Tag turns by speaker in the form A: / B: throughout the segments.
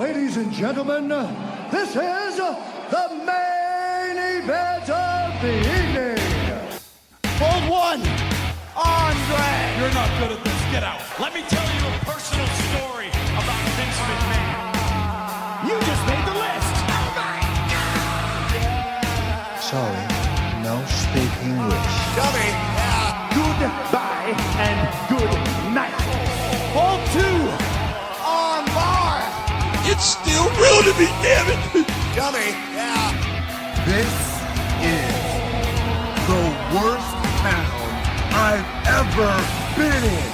A: Ladies and gentlemen, this is the main event of the evening.
B: Hold one, Andre.
C: You're not good at this. Get out. Let me tell you a personal story about Vince McMahon.
B: You just made the list.
C: Oh my God!
D: Sorry, no speak English.
B: Dummy. Goodbye and good night. Hold two, on bar.
C: It's still real to me, damn it!
B: Dummy.
E: This is the worst town I've ever been in.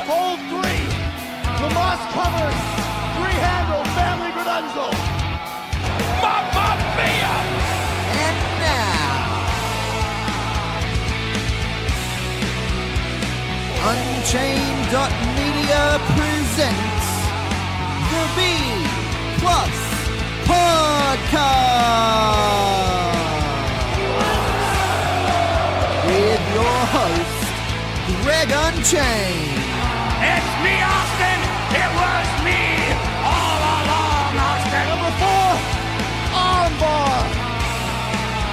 B: Hold three, Lamas covered. Three-handle family Gradunzel.
C: Mamma mia!
B: And now, Unchained.media presents the B Plus Podcast with your host, Greg Unchained.
C: It's me, Austin! It was me all along, Austin!
B: Number 4, armbar.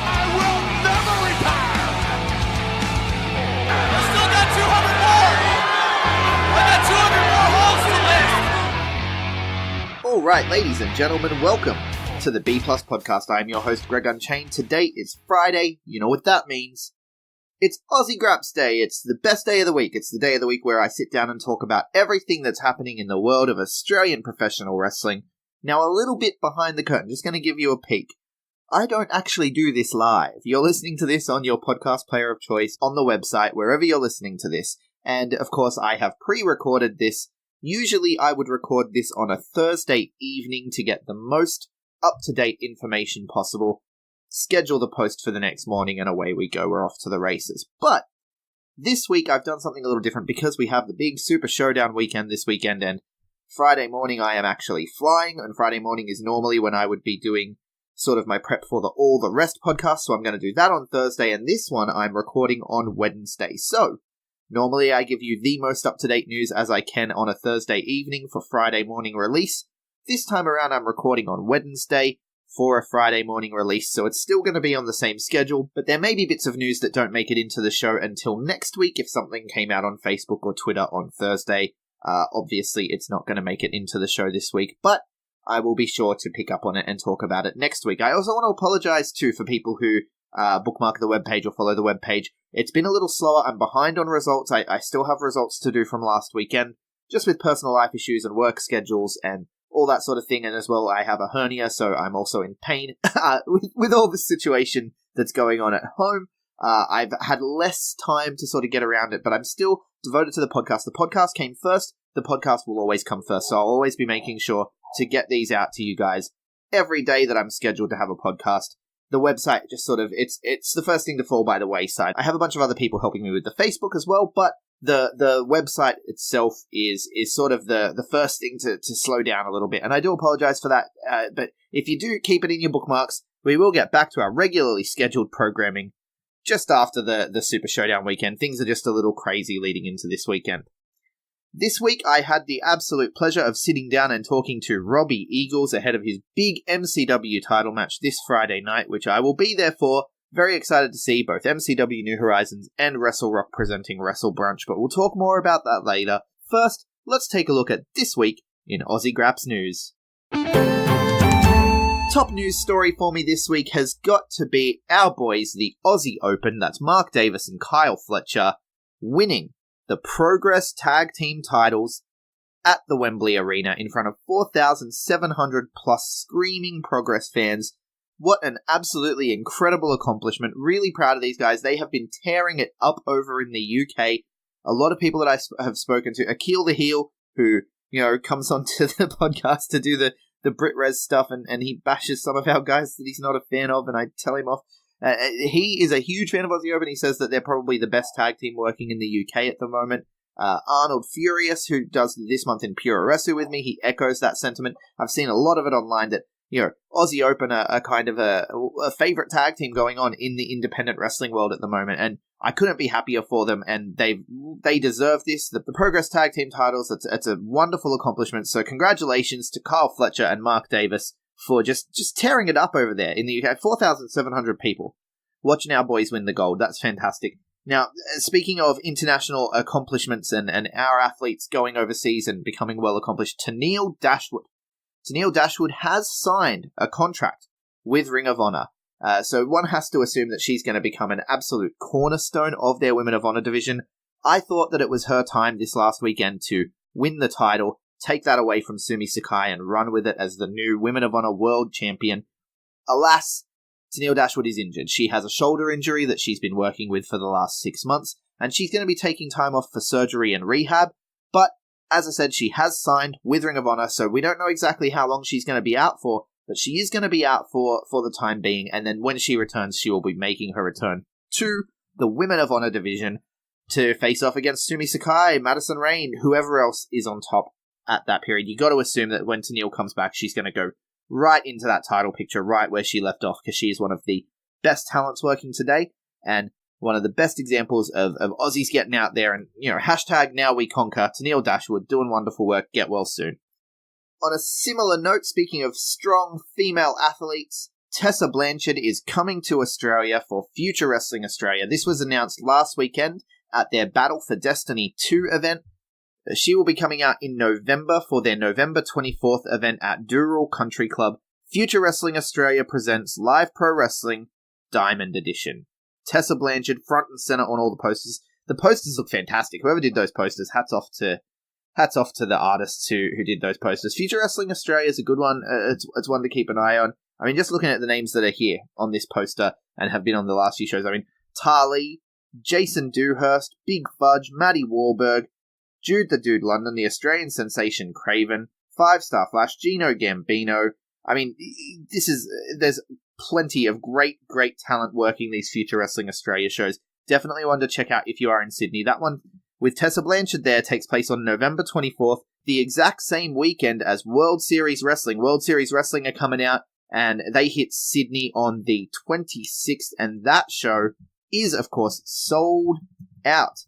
C: I will never retire!
B: I still got 200 more. I got 200 more holes to list.
F: All right, ladies and gentlemen, welcome to the B Plus Podcast. I am your host, Greg Unchained. Today is Friday. You know what that means. It's Aussie Grapps Day. It's the best day of the week. It's the day of the week where I sit down and talk about everything that's happening in the world of Australian professional wrestling. Now, a little bit behind the curtain, just going to give you a peek. I don't actually do this live. You're listening to this on your podcast player of choice, on the website, wherever you're listening to this. And, of course, I have pre-recorded this. Usually, I would record this on a Thursday evening to get the most up-to-date information possible. Schedule the post for the next morning, and away we go. We're off to the races. But this week I've done something a little different because we have the big Super Showdown weekend this weekend, and Friday morning I am actually flying, and Friday morning is normally when I would be doing sort of my prep for the All the Rest podcast, so I'm going to do that on Thursday, and this one I'm recording on Wednesday. So, normally I give you the most up-to-date news as I can on a Thursday evening for Friday morning release. This time around I'm recording on Wednesday for a Friday morning release, so it's still going to be on the same schedule, but there may be bits of news that don't make it into the show until next week if something came out on Facebook or Twitter on Thursday. Obviously, it's not going to make it into the show this week, but I will be sure to pick up on it and talk about it next week. I also want to apologize, too, for people who bookmark the webpage or follow the webpage. It's been a little slower. I'm behind on results. I still have results to do from last weekend, just with personal life issues and work schedules and all that sort of thing, and as well, I have a hernia, so I'm also in pain with all the situation that's going on at home. I've had less time to sort of get around it, but I'm still devoted to the podcast. The podcast came first. The podcast will always come first, so I'll always be making sure to get these out to you guys every day that I'm scheduled to have a podcast. The website just sort of, it's the first thing to fall by the wayside. I have a bunch of other people helping me with the Facebook as well, but the website itself is sort of the first thing to slow down a little bit, and I do apologize for that, but if you do keep it in your bookmarks, we will get back to our regularly scheduled programming just after the Super Showdown weekend. Things are just a little crazy leading into this weekend. This week, I had the absolute pleasure of sitting down and talking to Robbie Eagles ahead of his big MCW title match this Friday night, which I will be there for. Very excited to see both MCW New Horizons and Wrestlerock presenting Wrestle Brunch, but we'll talk more about that later. First, let's take a look at this week in Aussie Grapps news. Top news story for me this week has got to be our boys, the Aussie Open, that's Mark Davis and Kyle Fletcher, winning the Progress Tag Team titles at the Wembley Arena in front of 4,700 plus screaming Progress fans. What an absolutely incredible accomplishment. Really proud of these guys. They have been tearing it up over in the UK. A lot of people that I have spoken to, Akil the Heel, who, comes onto the podcast to do the BritRes stuff, and he bashes some of our guys that he's not a fan of, and I tell him off. He is a huge fan of Aussie Open. He says that they're probably the best tag team working in the UK at the moment. Arnold Furious, who does This Month in Puroresu with me, he echoes that sentiment. I've seen a lot of it online that, Aussie Open are kind of a favorite tag team going on in the independent wrestling world at the moment. And I couldn't be happier for them, and they deserve this. The Progress Tag Team titles, it's a wonderful accomplishment, so congratulations to Kyle Fletcher and Mark Davis for just tearing it up over there in the UK. 4,700 people watching our boys win the gold. That's fantastic. Now, speaking of international accomplishments and our athletes going overseas and becoming well accomplished, Tennille Dashwood. Tennille Dashwood has signed a contract with Ring of Honor. So one has to assume that she's going to become an absolute cornerstone of their Women of Honor division. I thought that it was her time this last weekend to win the title, take that away from Sumi Sakai and run with it as the new Women of Honor World Champion. Alas, Tennille Dashwood is injured. She has a shoulder injury that she's been working with for the last 6 months, and she's going to be taking time off for surgery and rehab. But, as I said, she has signed with Ring of Honor, so we don't know exactly how long she's going to be out for, but she is going to be out for the time being, and then when she returns, she will be making her return to the Women of Honor division to face off against Sumi Sakai, Madison Rayne, whoever else is on top at that period. You got to assume that when Tennille comes back, she's going to go right into that title picture, right where she left off, because she is one of the best talents working today, and one of the best examples of Aussies getting out there and, hashtag now we conquer. Tennille Dashwood doing wonderful work. Get well soon. On a similar note, speaking of strong female athletes, Tessa Blanchard is coming to Australia for Future Wrestling Australia. This was announced last weekend at their Battle for Destiny 2 event. She will be coming out in November for their November 24th event at Dural Country Club. Future Wrestling Australia presents Live Pro Wrestling Diamond Edition. Tessa Blanchard front and center on all the posters. The posters look fantastic. Whoever did those posters, hats off to the artists who did those posters. Future Wrestling Australia is a good one. It's one to keep an eye on. I mean, just looking at the names that are here on this poster and have been on the last few shows. I mean, Tali, Jason Dewhurst, Big Fudge, Maddie Wahlberg, Jude the Dude London, the Australian sensation Craven, 5-Star Flash, Gino Gambino. I mean, there's plenty of great talent working these Future Wrestling Australia shows. Definitely one to check out if you are in Sydney. That one with Tessa Blanchard there takes place on November 24th, the exact same weekend as World Series Wrestling. World Series Wrestling are coming out, and they hit Sydney on the 26th, and that show is, of course, sold out.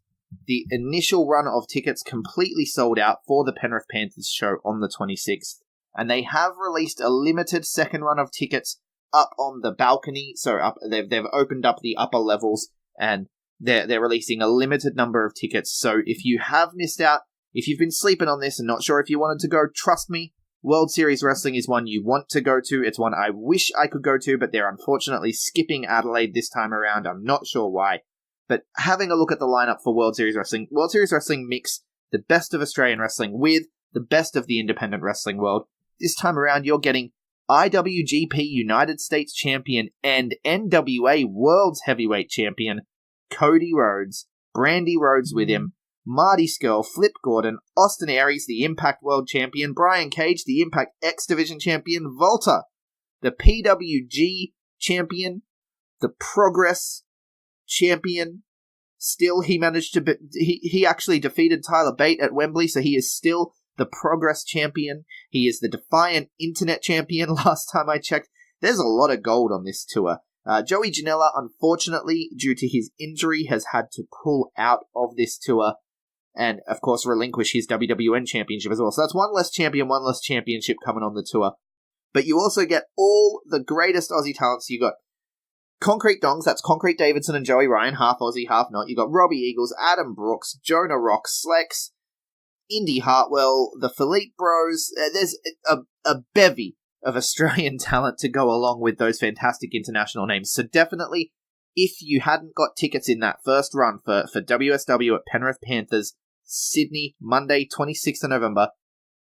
F: The initial run of tickets completely sold out for the Penrith Panthers show on the 26th, and they have released a limited second run of tickets up on the balcony. So they've opened up the upper levels, and they're releasing a limited number of tickets. So if you have missed out, if you've been sleeping on this and not sure if you wanted to go, trust me, World Series Wrestling is one you want to go to. It's one I wish I could go to, but they're unfortunately skipping Adelaide this time around. I'm not sure why. But having a look at the lineup for World Series Wrestling mix the best of Australian wrestling with the best of the independent wrestling world. This time around, you're getting IWGP United States Champion and NWA World's Heavyweight Champion Cody Rhodes, Brandy Rhodes with him, Marty Scurll, Flip Gordon, Austin Aries, the Impact World Champion, Brian Cage, the Impact X Division Champion, Volta, the PWG Champion, the Progress Champion. Still, he managed to... He actually defeated Tyler Bate at Wembley, so he is still the Progress Champion. He is the Defiant Internet Champion last time I checked. There's a lot of gold on this tour. Joey Janela, unfortunately, due to his injury, has had to pull out of this tour and, of course, relinquish his WWN Championship as well. So that's one less champion, one less championship coming on the tour. But you also get all the greatest Aussie talents. You got Concrete Dongs, that's Concrete Davidson and Joey Ryan, half Aussie, half not. You got Robbie Eagles, Adam Brooks, Jonah Rock, Slex, Indy Hartwell, the Philippe Bros. There's a bevy of Australian talent to go along with those fantastic international names. So definitely, if you hadn't got tickets in that first run for WSW at Penrith Panthers, Sydney, Monday, 26th of November,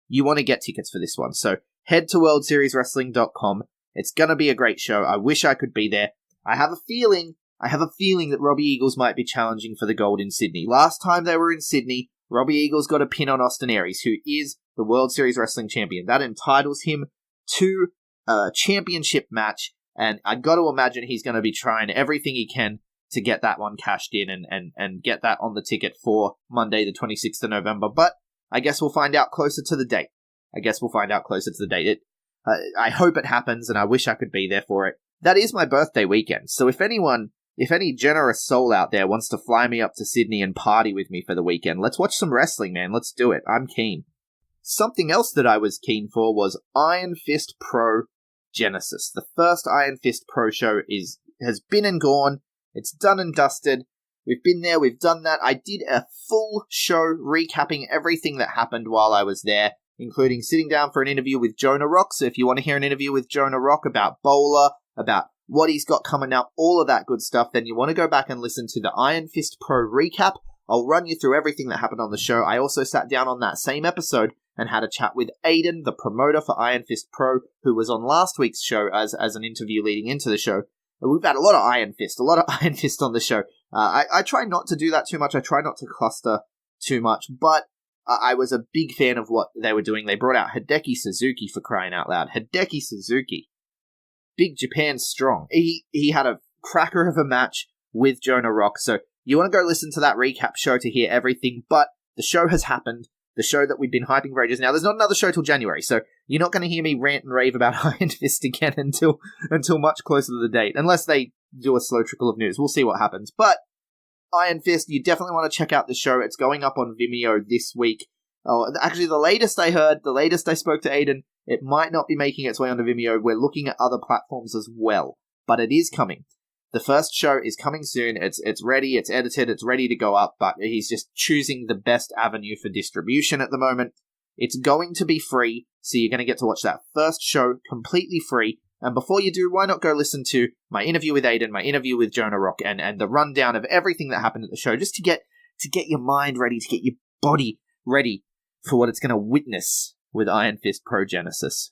F: you want to get tickets for this one. So head to worldserieswrestling.com. It's going to be a great show. I wish I could be there. I have a feeling that Robbie Eagles might be challenging for the gold in Sydney. Last time they were in Sydney, Robbie Eagles got a pin on Austin Aries, who is the World Series Wrestling Champion. That entitles him to a championship match, and I got to imagine he's going to be trying everything he can to get that one cashed in and get that on the ticket for Monday the 26th of November. But I guess we'll find out closer to the date. I hope it happens, and I wish I could be there for it. That is my birthday weekend, so if anyone if any generous soul out there wants to fly me up to Sydney and party with me for the weekend, let's watch some wrestling, man. Let's do it. I'm keen. Something else that I was keen for was Iron Fist Pro Genesis. The first Iron Fist Pro show has been and gone. It's done and dusted. We've been there, we've done that. I did a full show recapping everything that happened while I was there, including sitting down for an interview with Jonah Rock. So if you want to hear an interview with Jonah Rock about Bowler, about what he's got coming up, all of that good stuff, then you want to go back and listen to the Iron Fist Pro recap. I'll run you through everything that happened on the show. I also sat down on that same episode and had a chat with Aiden, the promoter for Iron Fist Pro, who was on last week's show as an interview leading into the show. We've had a lot of Iron Fist on the show. I try not to do that too much. I try not to cluster too much, but I was a big fan of what they were doing. They brought out Hideki Suzuki, for crying out loud. Hideki Suzuki. Big Japan strong. He had a cracker of a match with Jonah Rock, so you want to go listen to that recap show to hear everything, but the show has happened. The show that we've been hyping for ages. Now, there's not another show till January, so you're not going to hear me rant and rave about Iron Fist again until much closer to the date, unless they do a slow trickle of news. We'll see what happens. But Iron Fist, you definitely want to check out the show. It's going up on Vimeo this week. Oh, actually, the latest I spoke to Aiden, it might not be making its way onto Vimeo. We're looking at other platforms as well, but it is coming. The first show is coming soon. It's ready, it's edited, it's ready to go up, but he's just choosing the best avenue for distribution at the moment. It's going to be free, so you're going to get to watch that first show completely free. And before you do, why not go listen to my interview with Aiden, my interview with Jonah Rock, and the rundown of everything that happened at the show, just to get your mind ready, to get your body ready for what it's going to witness with Iron Fist Pro Genesis.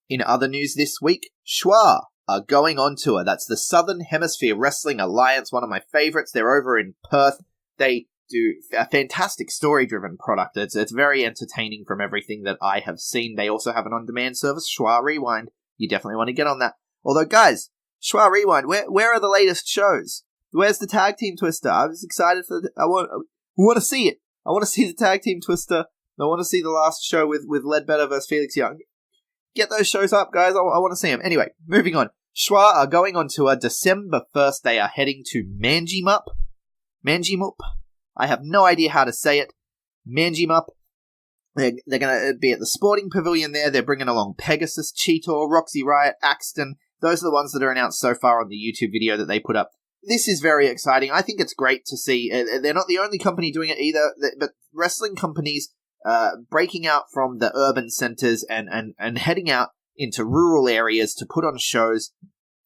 F: In other news this week, Schwa are going on tour. That's the Southern Hemisphere Wrestling Alliance, one of my favorites. They're over in Perth. They do a fantastic story-driven product. It's very entertaining from everything that I have seen. They also have an on-demand service, Schwa Rewind. You definitely want to get on that. Although, guys, Schwa Rewind, where are the latest shows? Where's the Tag Team Twister? I was excited for I want to see it. I want to see the Tag Team Twister. I want to see the last show with Ledbetter versus Felix Young. Get those shows up, guys. I want to see them. Anyway, moving on. Schwa are going on tour December 1st. They are heading to Manjimup. I have no idea how to say it. Manjimup. They're going to be at the Sporting Pavilion there. They're bringing along Pegasus, Cheetor, Roxy Riot, Axton. Those are the ones that are announced so far on the YouTube video that they put up. This is very exciting. I think it's great to see. They're not the only company doing it either, but wrestling companies breaking out from the urban centers and heading out into rural areas to put on shows,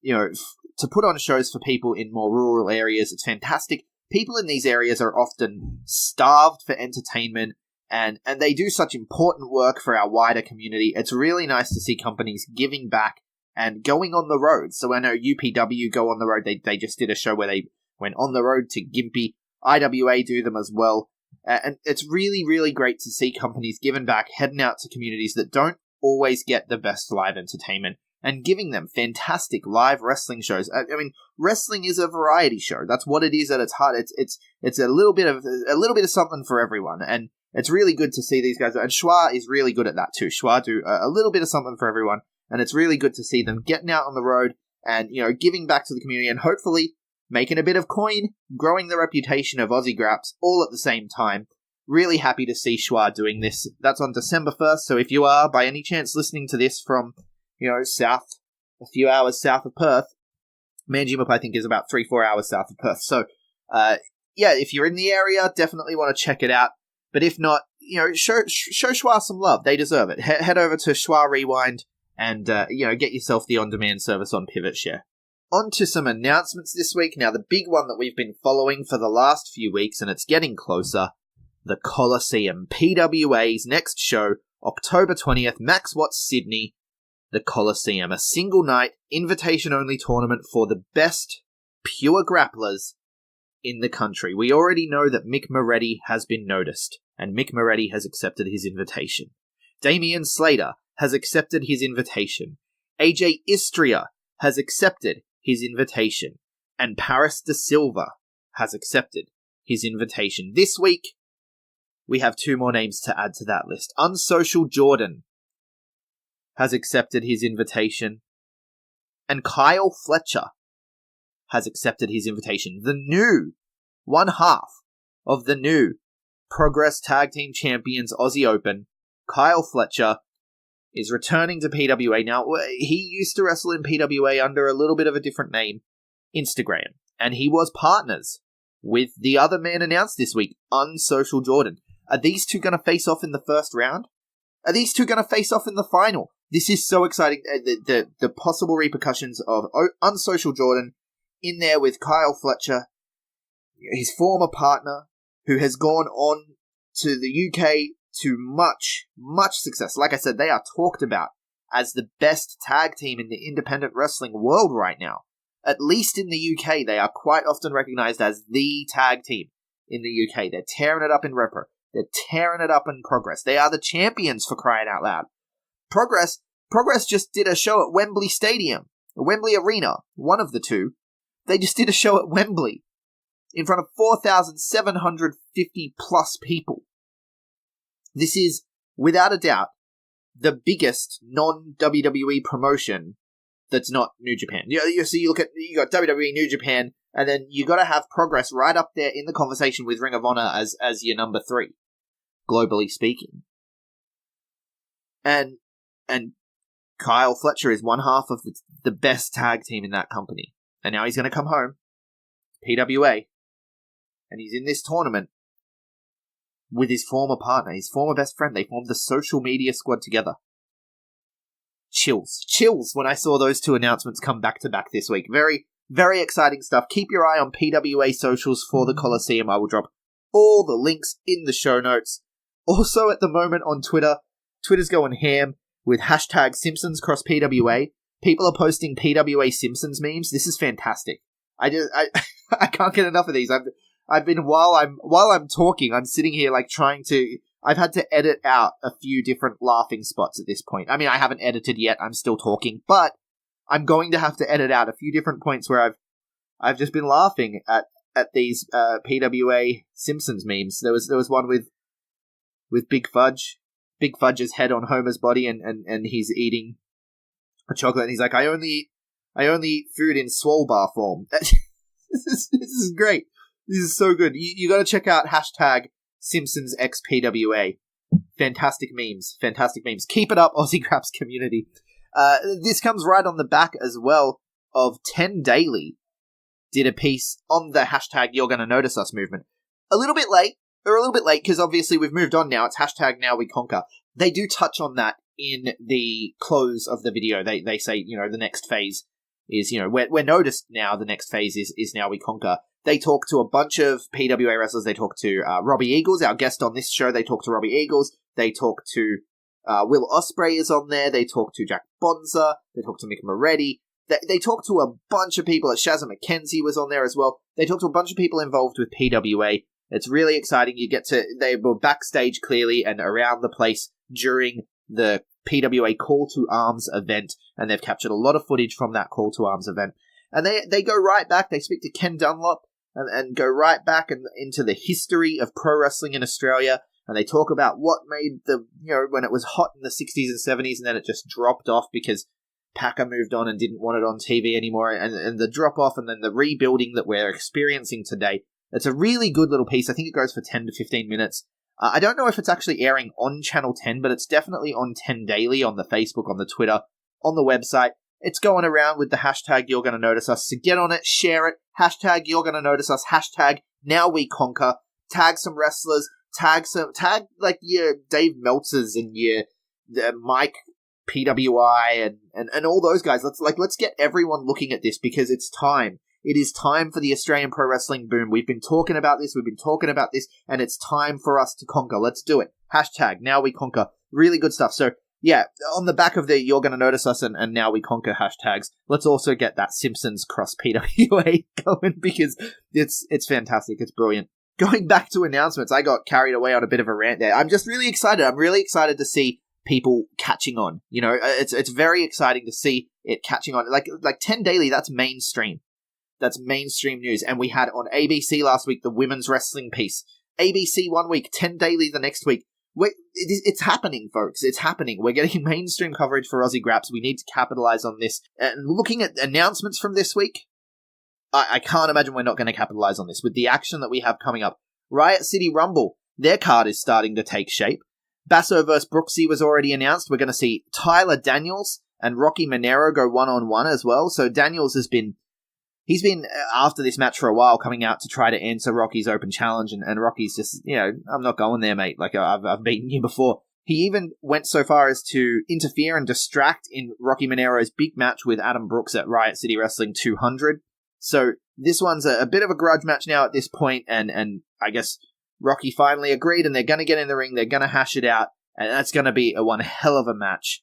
F: to put on shows for people in more rural areas. It's fantastic. People in these areas are often starved for entertainment, and they do such important work for our wider community. It's really nice to see companies giving back and going on the road. So I know UPW go on the road. They just did a show where they went on the road to Gympie. IWA do them as well. And it's really, really great to see companies giving back, heading out to communities that don't always get the best live entertainment, and giving them fantastic live wrestling shows. I mean, wrestling is a variety show. That's what it is at its heart. It's a little bit of something for everyone, and it's really good to see these guys. And Schwa is really good at that too. Schwa do a little bit of something for everyone, and it's really good to see them getting out on the road and giving back to the community, and hopefully making a bit of coin, growing the reputation of Aussie Grapps all at the same time. Really happy to see Schwa doing this. That's on December 1st, so if you are, by any chance, listening to this from, south, a few hours south of Perth, Manjimup, I think, is about 3-4 hours south of Perth. So, if you're in the area, definitely want to check it out. But if not, show Schwa some love. They deserve it. Head over to Schwa Rewind and, get yourself the on-demand service on PivotShare. On to some announcements this week. Now, the big one that we've been following for the last few weeks, and it's getting closer, the Coliseum. PWA's next show, October 20th, Max Watts, Sydney, the Coliseum. A single-night, invitation-only tournament for the best pure grapplers in the country. We already know that Mick Moretti has been noticed, and Mick Moretti has accepted his invitation. Damian Slater has accepted his invitation. AJ Istria has accepted his invitation. And Paris De Silva has accepted his invitation. This week, we have 2 more names to add to that list. Unsocial Jordan has accepted his invitation. And Kyle Fletcher has accepted his invitation. The new one half of the new Progress Tag Team Champions Aussie Open, Kyle Fletcher, is returning to PWA. Now, he used to wrestle in PWA under a little bit of a different name, Instagram, and he was partners with the other man announced this week, Unsocial Jordan. Are these two going to face off in the first round? Are these two going to face off in the final? This is so exciting. The possible repercussions of Unsocial Jordan in there with Kyle Fletcher, his former partner, who has gone on to the UK to much, much success. Like I said, they are talked about as the best tag team in the independent wrestling world right now. At least in the UK, they are quite often recognized as the tag team in the UK. They're tearing it up in Repro. They're tearing it up in Progress. They are the champions, for crying out loud. Progress just did a show at Wembley Stadium, Wembley Arena, one of the two. They just did a show at Wembley in front of 4,750 plus people. This is, without a doubt, the biggest non-WWE promotion that's not New Japan. So you got WWE, New Japan, and then you got to have Progress right up there in the conversation with Ring of Honor as your number 3, globally speaking. And Kyle Fletcher is one half of the best tag team in that company. And now he's going to come home, PWA, and he's in this tournament with his former partner, his former best friend. They formed the social media squad together. Chills when I saw those two announcements come back to back this week. Very, very exciting stuff. Keep your eye on PWA socials for the Coliseum. I will drop all the links in the show notes. Also at the moment on Twitter, Twitter's going ham with hashtag Simpsons cross PWA. People are posting PWA Simpsons memes. This is fantastic. I can't get enough of these. I've been while I'm talking, I'm sitting here like trying to. I've had to edit out a few different laughing spots at this point. I mean, I haven't edited yet. I'm still talking, but I'm going to have to edit out a few different points where I've just been laughing at these PWA Simpsons memes. There was one with Big Fudge. Big Fudge's head on Homer's body, and he's eating a chocolate, and he's like, I only eat food in swole bar form. This is great. This is so good. You got to check out hashtag Simpsons X PWA. Fantastic memes. Keep it up, Aussie Grapps community. This comes right on the back as well of 10 Daily did a piece on the hashtag You're Gonna Notice Us movement. A little bit late because obviously we've moved on now. It's hashtag Now We Conquer. They do touch on that in the close of the video. They say, the next phase is, we're noticed now. The next phase is Now We Conquer. They talk to a bunch of PWA wrestlers. They talk to Robbie Eagles, our guest on this show. They talk to Robbie Eagles. They talk to Will Ospreay is on there. They talk to Jack Bonza. They talk to Mick Moretti. They talk to a bunch of people. Shazza McKenzie was on there as well. They talk to a bunch of people involved with PWA. It's really exciting. They were backstage clearly and around the place during the PWA Call to Arms event, and they've captured a lot of footage from that Call to Arms event. And they go right back. They speak to Ken Dunlop and go right back into the history of pro wrestling in Australia. And they talk about what made when it was hot in the 60s and 70s, and then it just dropped off because Packer moved on and didn't want it on TV anymore, and the drop off and then the rebuilding that we're experiencing today. It's a really good little piece. I think it goes for 10 to 15 minutes. I don't know if it's actually airing on Channel 10, but it's definitely on 10 Daily, on the Facebook, on the Twitter, on the website. It's going around with the hashtag You're Gonna Notice Us. So get on it, share it. Hashtag You're Gonna Notice Us. Hashtag Now We Conquer. Tag some wrestlers. Tag like your Dave Meltzers and your Mike PWI and all those guys. Let's get everyone looking at this because it's time. It is time for the Australian pro wrestling boom. We've been talking about this, and it's time for us to conquer. Let's do it. Hashtag Now We Conquer. Really good stuff. So, yeah, on the back of the You're Gonna Notice Us and Now We Conquer hashtags, let's also get that Simpsons cross PWA going because it's fantastic. It's brilliant. Going back to announcements, I got carried away on a bit of a rant there. I'm just really excited. I'm really excited to see people catching on. It's very exciting to see it catching on. Like 10 Daily, that's mainstream. That's mainstream news. And we had on ABC last week the women's wrestling piece. ABC one week, 10 Daily the next week. It's happening, folks. It's happening. We're getting mainstream coverage for Aussie Grapps. We need to capitalize on this. And looking at announcements from this week, I can't imagine we're not going to capitalize on this with the action that we have coming up. Riot City Rumble, their card is starting to take shape. Basso vs. Brooksy was already announced. We're going to see Tyler Daniels and Rocky Monero go one-on-one as well. So Daniels he's been after this match for a while, coming out to try to answer Rocky's open challenge, and Rocky's just, I'm not going there, mate. Like, I've beaten you before. He even went so far as to interfere and distract in Rocky Monero's big match with Adam Brooks at Riot City Wrestling 200. So this one's a bit of a grudge match now at this point, and I guess Rocky finally agreed, and they're going to get in the ring, they're going to hash it out, and that's going to be one hell of a match.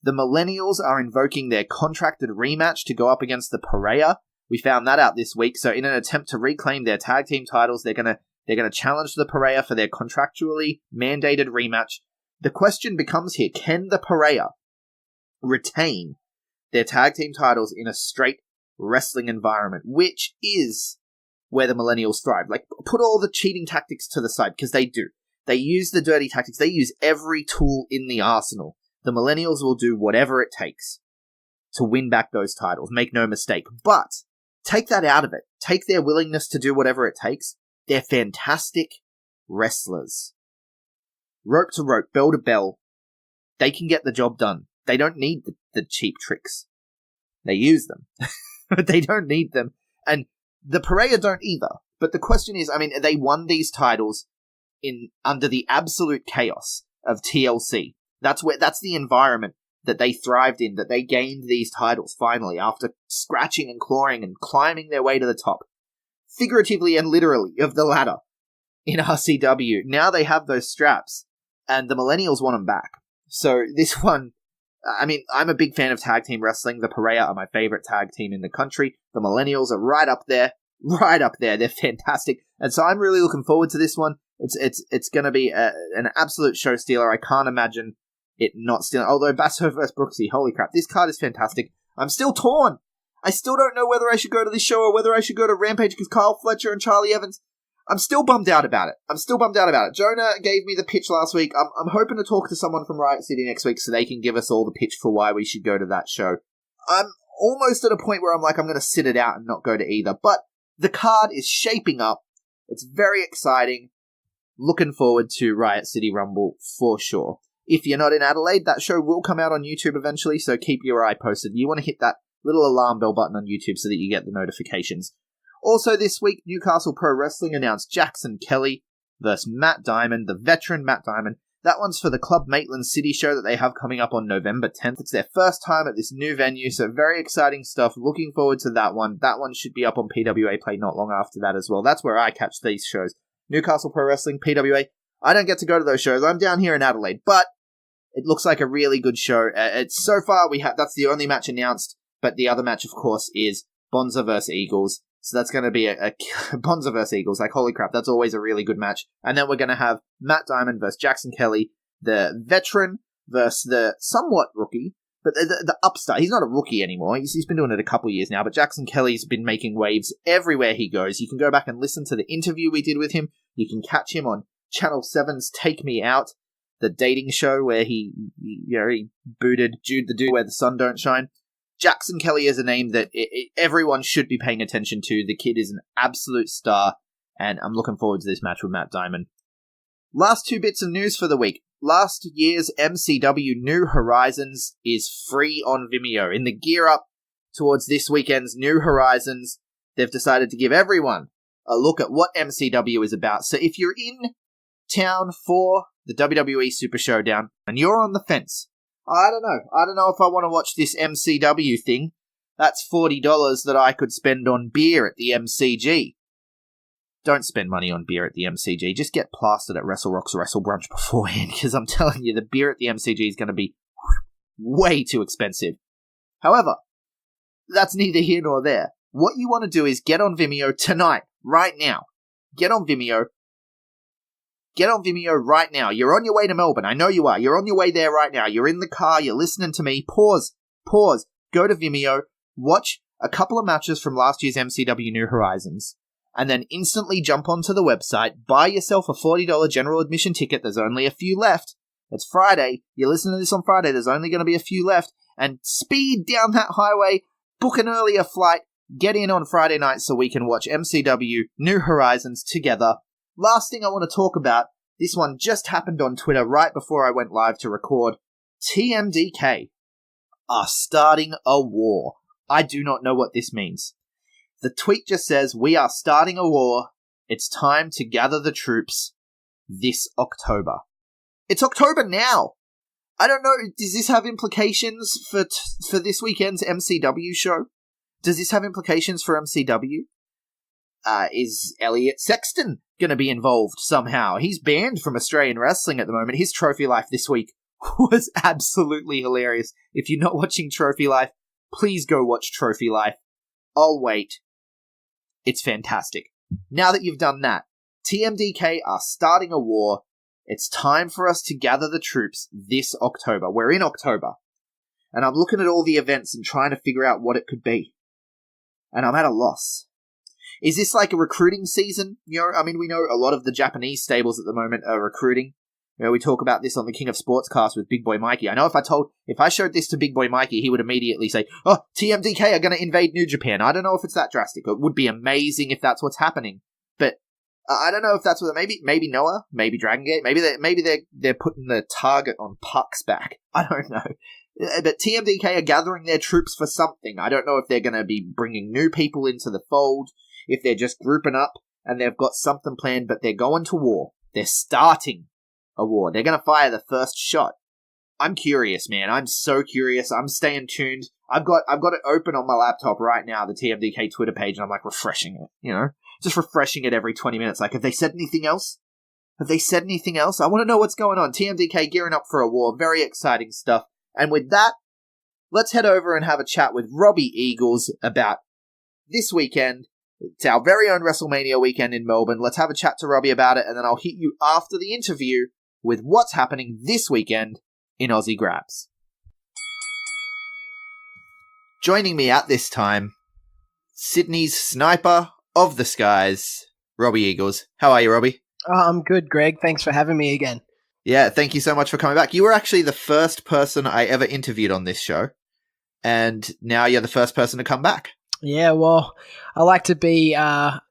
F: The Millennials are invoking their contracted rematch to go up against the Pareja. We found that out this week, so in an attempt to reclaim their tag team titles, they're going to challenge the Pareja for their contractually mandated rematch. The question becomes here, can the Pareja retain their tag team titles in a straight wrestling environment, which is where the Millennials thrive? Like, put all the cheating tactics to the side, because they do. They use the dirty tactics. They use every tool in the arsenal. The Millennials will do whatever it takes to win back those titles. Make no mistake. But take that out of it. Take their willingness to do whatever it takes. They're fantastic wrestlers. Rope to rope, bell to bell. They can get the job done. They don't need the cheap tricks. They use them. But they don't need them. And the Pareja don't either. But the question is, they won these titles under the absolute chaos of TLC. That's the environment that they thrived in, that they gained these titles finally after scratching and clawing and climbing their way to the top, figuratively and literally, of the ladder in RCW. Now they have those straps, and the Millennials want them back. So this one, I'm a big fan of tag team wrestling. The Pareja are my favorite tag team in the country. The Millennials are right up there. They're fantastic. And so I'm really looking forward to this one. It's going to be an absolute show stealer. I can't imagine it not stealing. Although Basso vs. Brooksy, holy crap, this card is fantastic. I'm still torn. I still don't know whether I should go to this show or whether I should go to Rampage because Kyle Fletcher and Charlie Evans. I'm still bummed out about it. Jonah gave me the pitch last week. I'm hoping to talk to someone from Riot City next week so they can give us all the pitch for why we should go to that show. I'm almost at a point where I'm like, I'm going to sit it out and not go to either. But the card is shaping up. It's very exciting. Looking forward to Riot City Rumble for sure. If you're not in Adelaide, that show will come out on YouTube eventually, so keep your eye posted. You want to hit that little alarm bell button on YouTube so that you get the notifications. Also this week, Newcastle Pro Wrestling announced Jackson Kelly versus Matt Diamond, the veteran Matt Diamond. That one's for the Club Maitland City show that they have coming up on November 10th. It's their first time at this new venue, so very exciting stuff. Looking forward to that one. That one should be up on PWA Play not long after that as well. That's where I catch these shows. Newcastle Pro Wrestling, PWA. I don't get to go to those shows. I'm down here in Adelaide, but it looks like a really good show. It's so far that's the only match announced, but the other match, of course, is Bonza vs. Eagles. So that's going to be a Bonza vs. Eagles. Like, holy crap, that's always a really good match. And then we're going to have Matt Diamond versus Jackson Kelly, the veteran versus the somewhat rookie, but the upstart. He's not a rookie anymore. He's been doing it a couple years now, but Jackson Kelly's been making waves everywhere he goes. You can go back and listen to the interview we did with him. You can catch him on Channel 7's Take Me Out, the dating show where he booted Jude the Dude where the sun don't shine. Jackson Kelly is a name that everyone should be paying attention to. The kid is an absolute star, and I'm looking forward to this match with Matt Diamond. Last two bits of news for the week. Last year's MCW New Horizons is free on Vimeo. In the gear up towards this weekend's New Horizons, they've decided to give everyone a look at what MCW is about. So if you're in town for the WWE Super Showdown and you're on the fence, I don't know if I want to watch this MCW thing. That's $40 that I could spend on beer at the MCG. Don't spend money on beer at the MCG. Just get plastered at Wrestlerock's Wrestle Brunch beforehand, because I'm telling you, the beer at the MCG is going to be way too expensive. However, that's neither here nor there. What you want to do is get on Vimeo tonight, right now. Get on Vimeo right now. You're on your way to Melbourne. I know you are. You're on your way there right now. You're in the car. You're listening to me. Pause. Go to Vimeo. Watch a couple of matches from last year's MCW New Horizons. And then instantly jump onto the website. Buy yourself a $40 general admission ticket. There's only a few left. It's Friday. You're listening to this on Friday. There's only going to be a few left. And speed down that highway. Book an earlier flight. get in on Friday nights so we can watch MCW New Horizons together. Last thing I want to talk about, this one just happened on Twitter right before I went live to record. TMDK are starting a war. I do not know what this means. The tweet just says, "We are starting a war. It's time to gather the troops this October." It's October now. I don't know, does this have implications for this weekend's MCW show? Does this have implications for MCW? Is Elliot Sexton going to be involved somehow? He's banned from Australian wrestling at the moment. His Trophy Life this week was absolutely hilarious. If you're not watching Trophy Life, please go watch Trophy Life. I'll wait. It's fantastic. Now that you've done that, TMDK are starting a war. It's time for us to gather the troops this October. We're in October. And I'm looking at all the events and trying to figure out what it could be. And I'm at a loss. Is this like a recruiting season? You know, I mean, we know a lot of the Japanese stables at the moment are recruiting. You know, we talk about this on the King of Sportscast with Big Boy Mikey. I know if I showed this to Big Boy Mikey, he would immediately say, "Oh, TMDK are going to invade New Japan." I don't know if it's that drastic. It would be amazing if that's what's happening. But I don't know if that's what. Maybe Noah, maybe Dragon Gate, maybe they're putting the target on Puck's back. I don't know. But TMDK are gathering their troops for something. I don't know if they're going to be bringing new people into the fold, if they're just grouping up and they've got something planned, but they're going to war. They're starting a war. They're going to fire the first shot. I'm curious, man. I'm so curious. I'm staying tuned. I've got it open on my laptop right now, the TMDK Twitter page, and I'm like refreshing it, you know? Just refreshing it every 20 minutes. Like, have they said anything else? I want to know what's going on. TMDK gearing up for a war. Very exciting stuff. And with that, let's head over and have a chat with Robbie Eagles about this weekend. It's our very own WrestleMania weekend in Melbourne. Let's have a chat to Robbie about it, and then I'll hit you after the interview with what's happening this weekend in Aussie Grapps. Joining me at this time, Sydney's sniper of the skies, Robbie Eagles. How are you, Robbie?
G: I'm good, Greg. Thanks for having me again.
F: Yeah, thank you so much for coming back. You were actually the first person I ever interviewed on this show, and now you're the first person to come back.
G: Yeah, well, I like to be a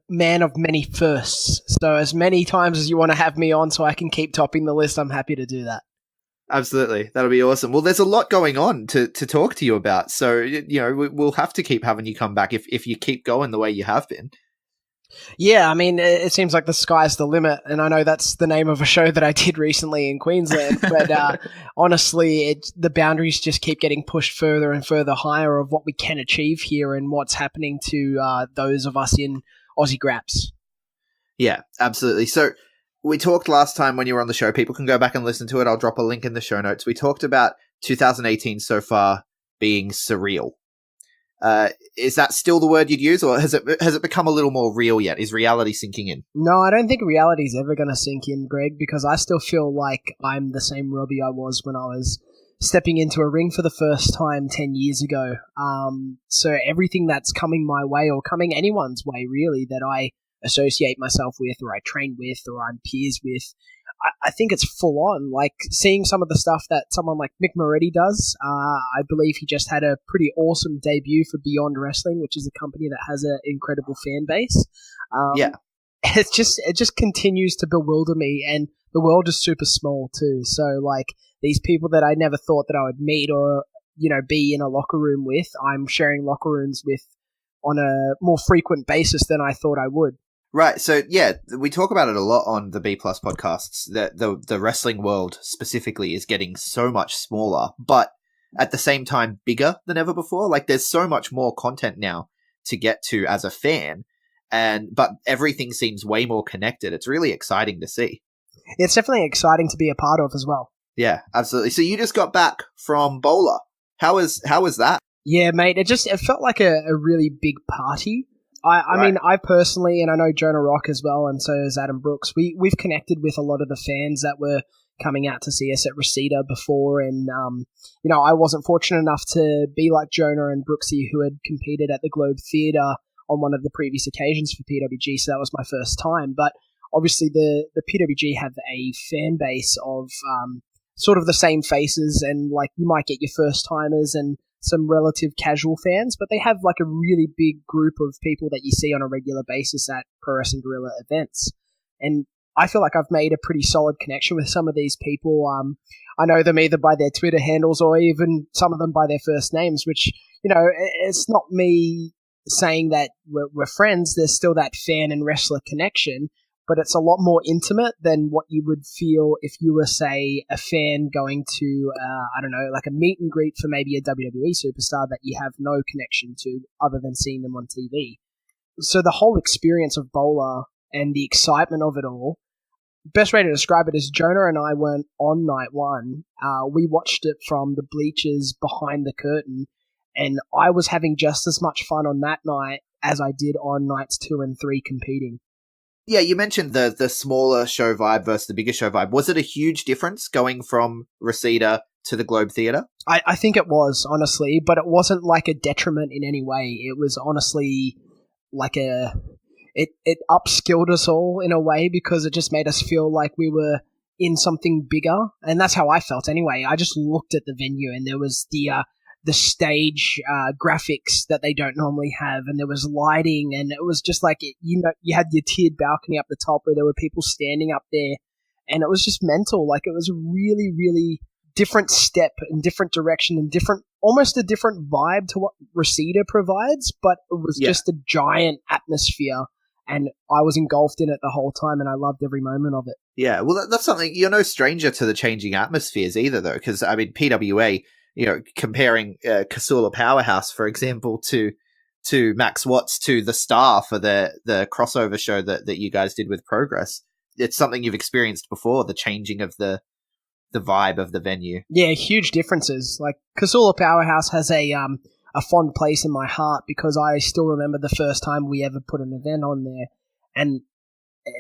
G: man of many firsts, so as many times as you want to have me on so I can keep topping the list, I'm happy to do that.
F: Absolutely. That'll be awesome. Well, there's a lot going on to talk to you about, so you know we'll have to keep having you come back if you keep going the way you have been.
G: Yeah, I mean, it seems like the sky's the limit, and I know that's the name of a show that I did recently in Queensland, but honestly, the boundaries just keep getting pushed further and further higher of what we can achieve here and what's happening to those of us in Aussie Grapps.
F: Yeah, absolutely. So we talked last time when you were on the show. People can go back and listen to it. I'll drop a link in the show notes. We talked about 2018 so far being surreal. Is that still the word you'd use, or has it become a little more real yet? Is reality sinking in?
G: No, I don't think reality's ever going to sink in, Greg, because I still feel like I'm the same Robbie I was when I was stepping into a ring for the first time 10 years ago. So everything that's coming my way, or coming anyone's way, really, that I associate myself with, or I train with, or I'm peers with, I think it's full on. Like, seeing some of the stuff that someone like Mick Moretti does, I believe he just had a pretty awesome debut for Beyond Wrestling, which is a company that has an incredible fan base.
F: Yeah.
G: It just continues to bewilder me, and the world is super small too. So, like, these people that I never thought that I would meet or, you know, be in a locker room with, I'm sharing locker rooms with on a more frequent basis than I thought I would.
F: Right, so yeah, we talk about it a lot on the B Plus podcasts, that the wrestling world specifically is getting so much smaller, but at the same time bigger than ever before. Like, there's so much more content now to get to as a fan, but everything seems way more connected. It's really exciting to see.
G: It's definitely exciting to be a part of as well.
F: Yeah, absolutely. So you just got back from Bowler. How was that?
G: Yeah, mate, it felt like a really big party. I mean, I personally, and I know Jonah Rock as well, and so is Adam Brooks, we've connected with a lot of the fans that were coming out to see us at Reseda before, and, you know, I wasn't fortunate enough to be like Jonah and Brooksy, who had competed at the Globe Theatre on one of the previous occasions for PWG, so that was my first time, but obviously the PWG have a fan base of sort of the same faces, and, like, you might get your first-timers, and some relative casual fans, but they have like a really big group of people that you see on a regular basis at Pro Wrestling Guerrilla events. And I feel like I've made a pretty solid connection with some of these people. I know them either by their Twitter handles or even some of them by their first names, which, it's not me saying that we're friends. There's still that fan and wrestler connection, but it's a lot more intimate than what you would feel if you were, say, a fan going to, like a meet and greet for maybe a WWE superstar that you have no connection to other than seeing them on TV. So the whole experience of Bowler and the excitement of it all, best way to describe it is Jonah and I weren't on night one. We watched it from the bleachers behind the curtain, and I was having just as much fun on that night as I did on nights 2 and 3 competing.
F: Yeah, you mentioned the smaller show vibe versus the bigger show vibe. Was it a huge difference going from Reseda to the Globe Theatre?
G: I think it was, honestly, but it wasn't like a detriment in any way. It was honestly like it upskilled us all in a way, because it just made us feel like we were in something bigger. And that's how I felt anyway. I just looked at the venue and there was the stage graphics that they don't normally have, and there was lighting, and it was just like, you had your tiered balcony up the top where there were people standing up there, and it was just mental. Like, it was a really, really different step and different direction and almost a different vibe to what Reseda provides, but it was just a giant atmosphere, and I was engulfed in it the whole time, and I loved every moment of it.
F: Yeah, well, that's something, you're no stranger to the changing atmospheres either, though, because, I mean, PWA, comparing Casula Powerhouse, for example, to Max Watts, to the Star for the crossover show that you guys did with Progress. It's something you've experienced before, the changing of the vibe of the venue.
G: Yeah, huge differences. Like, Casula Powerhouse has a fond place in my heart, because I still remember the first time we ever put an event on there. And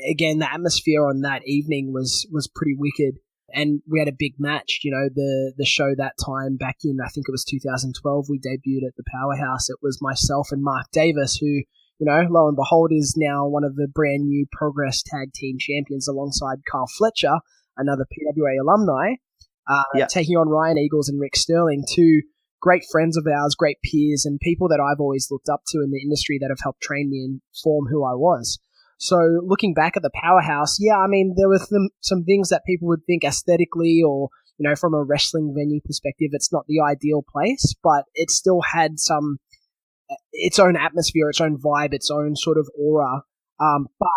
G: again, the atmosphere on that evening was pretty wicked. And we had a big match, the show that time back in, I think it was 2012, we debuted at the Powerhouse. It was myself and Mark Davis, who, lo and behold, is now one of the brand new Progress Tag Team Champions alongside Carl Fletcher, another PWA alumni, taking on Ryan Eagles and Rick Sterling, two great friends of ours, great peers, and people that I've always looked up to in the industry that have helped train me and form who I was. So looking back at the Powerhouse, I mean, there were some things that people would think aesthetically or, from a wrestling venue perspective, it's not the ideal place, but it still had its own atmosphere, its own vibe, its own sort of aura.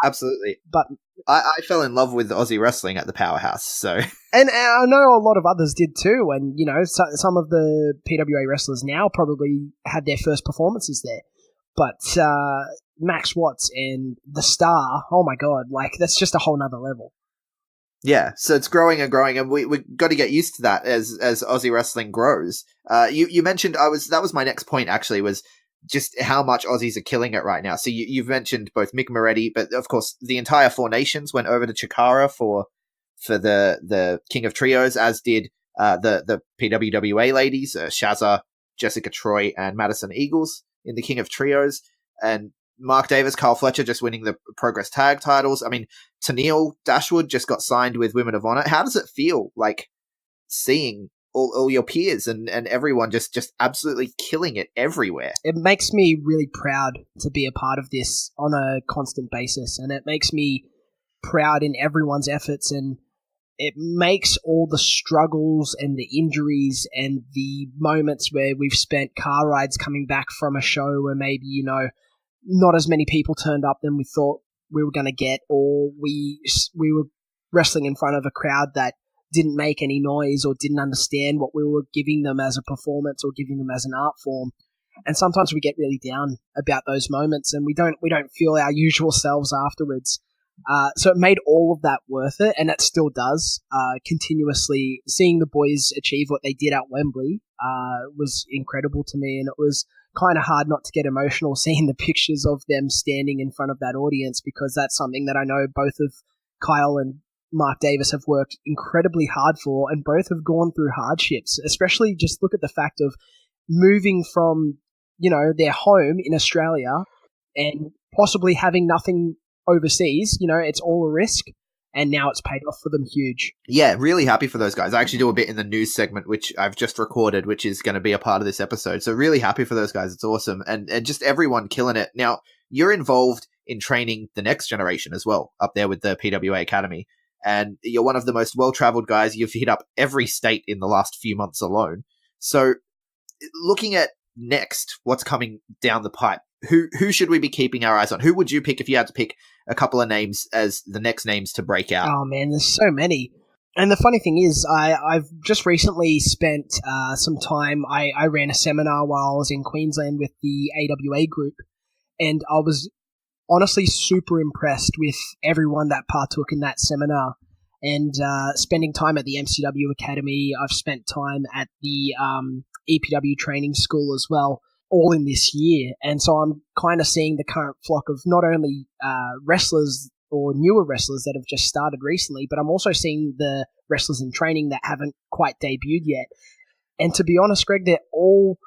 F: Absolutely.
G: But
F: I fell in love with Aussie wrestling at the Powerhouse, so.
G: And I know a lot of others did too, and, some of the PWA wrestlers now probably had their first performances there. But Max Watts and the Star, oh my god, like, that's just a whole nother level.
F: Yeah, so it's growing and growing, and we've got to get used to that as Aussie wrestling grows. You mentioned, that was my next point, actually, was just how much Aussies are killing it right now. So you've mentioned both Mick Moretti, but of course the entire Four Nations went over to Chikara for the King of Trios, as did the PWWA ladies, Shazza, Jessica Troy, and Madison Eagles in the King of Trios, and Mark Davis, Carl Fletcher just winning the Progress Tag titles. I mean, Tennille Dashwood just got signed with Women of Honor. How does it feel like seeing all your peers and everyone just absolutely killing it everywhere?
G: It makes me really proud to be a part of this on a constant basis, and it makes me proud in everyone's efforts, and it makes all the struggles and the injuries and the moments where we've spent car rides coming back from a show where maybe, not as many people turned up than we thought we were going to get, or we were wrestling in front of a crowd that didn't make any noise or didn't understand what we were giving them as a performance or giving them as an art form. And sometimes we get really down about those moments, and we don't feel our usual selves afterwards. So it made all of that worth it, and it still does. Continuously seeing the boys achieve what they did at Wembley was incredible to me, and it was kind of hard not to get emotional seeing the pictures of them standing in front of that audience, because that's something that I know both of Kyle and Mark Davis have worked incredibly hard for, and both have gone through hardships. Especially just look at the fact of moving from, their home in Australia and possibly having nothing overseas. It's all a risk. and now it's paid off for them huge.
F: Yeah, really happy for those guys. I actually do a bit in the news segment, which I've just recorded, which is going to be a part of this episode. So really happy for those guys. It's awesome. And just everyone killing it. Now, you're involved in training the next generation as well, up there with the PWA Academy. And you're one of the most well-traveled guys. You've hit up every state in the last few months alone. So looking at next, what's coming down the pipe, who should we be keeping our eyes on? Who would you pick if you had to pick a couple of names as the next names to break out?
G: Oh man, there's so many. And the funny thing is, I've just recently spent some time, I ran a seminar while I was in Queensland with the AWA group, and I was honestly super impressed with everyone that partook in that seminar. And spending time at the MCW Academy, I've spent time at the EPW training school as well, all in this year. And so I'm kind of seeing the current flock of not only wrestlers or newer wrestlers that have just started recently, but I'm also seeing the wrestlers in training that haven't quite debuted yet. And to be honest, Greg, they're all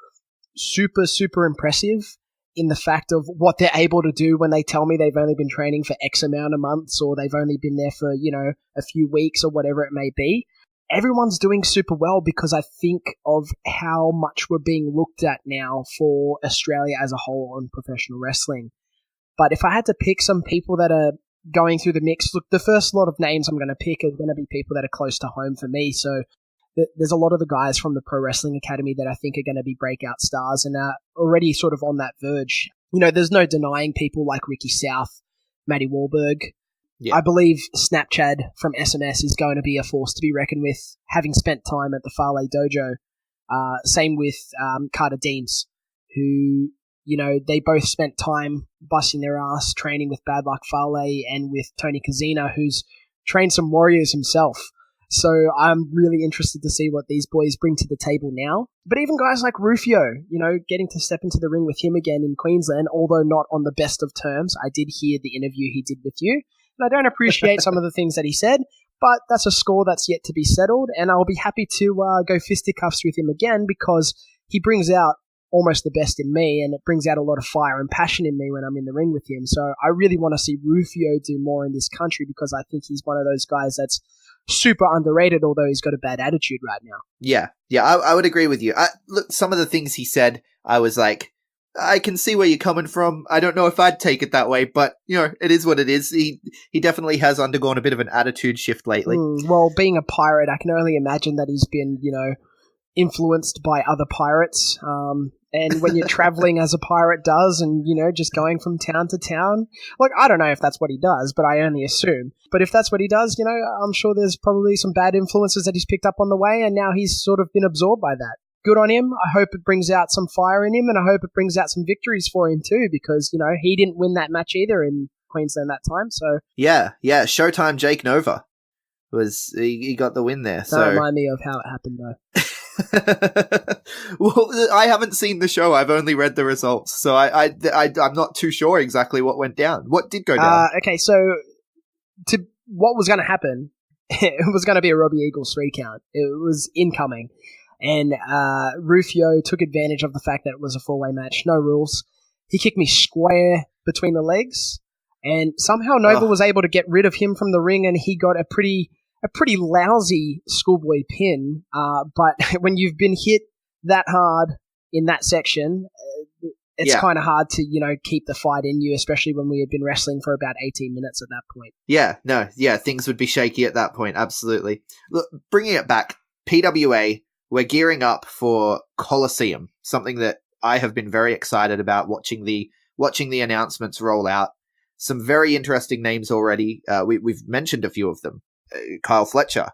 G: super, super impressive in the fact of what they're able to do when they tell me they've only been training for X amount of months, or they've only been there for, a few weeks or whatever it may be. Everyone's doing super well because I think of how much we're being looked at now for Australia as a whole on professional wrestling. But if I had to pick some people that are going through the mix, look, the first lot of names I'm going to pick are going to be people that are close to home for me. So there's a lot of the guys from the Pro Wrestling Academy that I think are going to be breakout stars and are already sort of on that verge. There's no denying people like Ricky South, Matty Wahlberg. Yeah. I believe Snapchat from SMS is going to be a force to be reckoned with, having spent time at the Farley Dojo. Same with Carter Deems, who, they both spent time busting their ass training with Bad Luck Farley and with Tony Kazina, who's trained some warriors himself. So I'm really interested to see what these boys bring to the table now. But even guys like Rufio, getting to step into the ring with him again in Queensland, although not on the best of terms. I did hear the interview he did with you, and I don't appreciate some of the things that he said, but that's a score that's yet to be settled, and I'll be happy to go fisticuffs with him again because he brings out almost the best in me, and it brings out a lot of fire and passion in me when I'm in the ring with him. So I really want to see Rufio do more in this country because I think he's one of those guys that's super underrated, although he's got a bad attitude right now.
F: Yeah, I would agree with you. Look, some of the things he said, I was like, I can see where you're coming from. I don't know if I'd take it that way, but, it is what it is. He definitely has undergone a bit of an attitude shift lately.
G: Well, being a pirate, I can only imagine that he's been, influenced by other pirates. And when you're traveling as a pirate does and, just going from town to town, like, I don't know if that's what he does, but I only assume. But if that's what he does, I'm sure there's probably some bad influences that he's picked up on the way, and now he's sort of been absorbed by that. Good on him. I hope it brings out some fire in him, and I hope it brings out some victories for him too, because, he didn't win that match either in Queensland that time, so... Yeah,
F: Showtime Jake Nova he got the win there.
G: Don't remind me of how it happened, though.
F: Well, I haven't seen the show. I've only read the results, so I'm not too sure exactly what went down. What did go down?
G: Okay, so what was going to happen, it was going to be a Robbie Eagles 3 count. It was incoming. And Rufio took advantage of the fact that it was a 4-way match, no rules. He kicked me square between the legs, and somehow Nova was able to get rid of him from the ring, and he got a pretty lousy schoolboy pin. But when you've been hit that hard in that section, it's kind of hard to, keep the fight in you, especially when we had been wrestling for about 18 minutes at that point.
F: Things would be shaky at that point, absolutely. Look, bringing it back, PWA, we're gearing up for Coliseum, something that I have been very excited about watching the announcements roll out. Some very interesting names already. We've mentioned a few of them. Kyle Fletcher,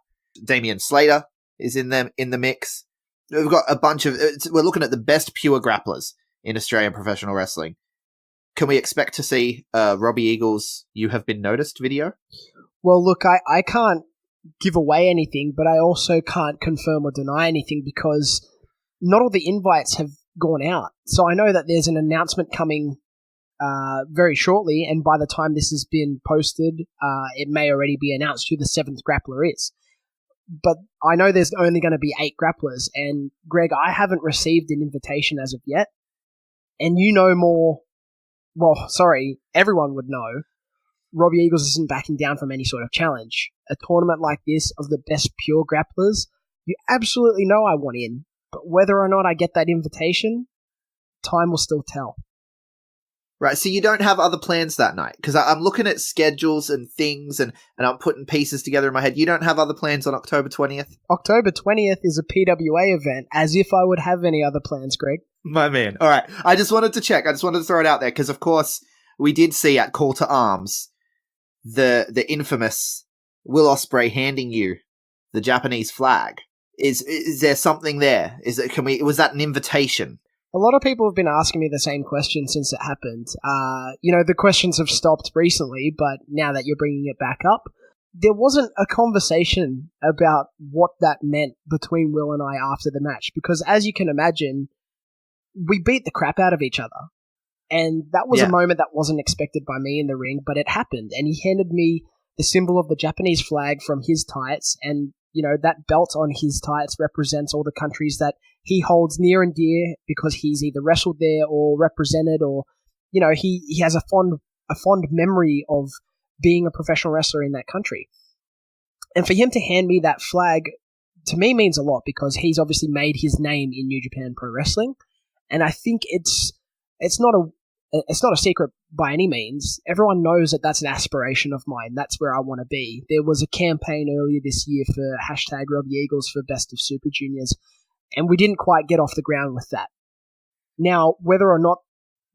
F: Damian Slater is in the mix. We've got a bunch of... We're looking at the best pure grapplers in Australian professional wrestling. Can we expect to see Robbie Eagles' You Have Been Noticed video?
G: Well, look, I can't give away anything, but I also can't confirm or deny anything because not all the invites have gone out. So I know that there's an announcement coming very shortly, and by the time this has been posted, it may already be announced who the 7th grappler is. But I know there's only going to be 8 grapplers, and Greg, I haven't received an invitation as of yet, and you know more... Well, sorry, everyone would know. Robbie Eagles isn't backing down from any sort of challenge. A tournament like this of the best pure grapplers, you absolutely know I want in. But whether or not I get that invitation, time will still tell.
F: Right, so you don't have other plans that night? Because I'm looking at schedules and things, and I'm putting pieces together in my head. You don't have other plans on October 20th?
G: October 20th is a PWA event, as if I would have any other plans, Greg.
F: My man. All right, I just wanted to check. I just wanted to throw it out there, because, of course, we did see at Call to Arms the infamous Will Ospreay handing you the Japanese flag. Is there something there? Was that an invitation?
G: A lot of people have been asking me the same question since it happened. The questions have stopped recently, but now that you're bringing it back up, there wasn't a conversation about what that meant between Will and I after the match, because as you can imagine, we beat the crap out of each other. And that was a moment that wasn't expected by me in the ring, but it happened. And he handed me the symbol of the Japanese flag from his tights, and that belt on his tights represents all the countries that he holds near and dear because he's either wrestled there or represented, or he has a fond memory of being a professional wrestler in that country. And for him to hand me that flag, to me, means a lot, because he's obviously made his name in New Japan Pro Wrestling, and I think it's not a secret by any means. Everyone knows that that's an aspiration of mine. That's where I want to be. There was a campaign earlier this year for hashtag Robbie Eagles for Best of Super Juniors, and we didn't quite get off the ground with that. Now, whether or not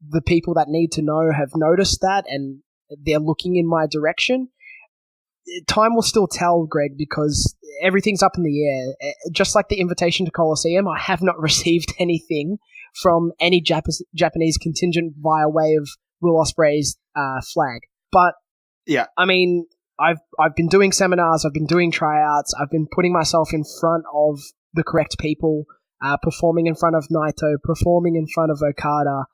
G: the people that need to know have noticed that and they're looking in my direction, time will still tell, Greg, because everything's up in the air. Just like the invitation to Coliseum, I have not received anything from any Japanese contingent via way of Will Ospreay's flag. But
F: yeah,
G: I mean, I've been doing seminars, I've been doing tryouts, I've been putting myself in front of the correct people, performing in front of Naito, performing in front of Okada,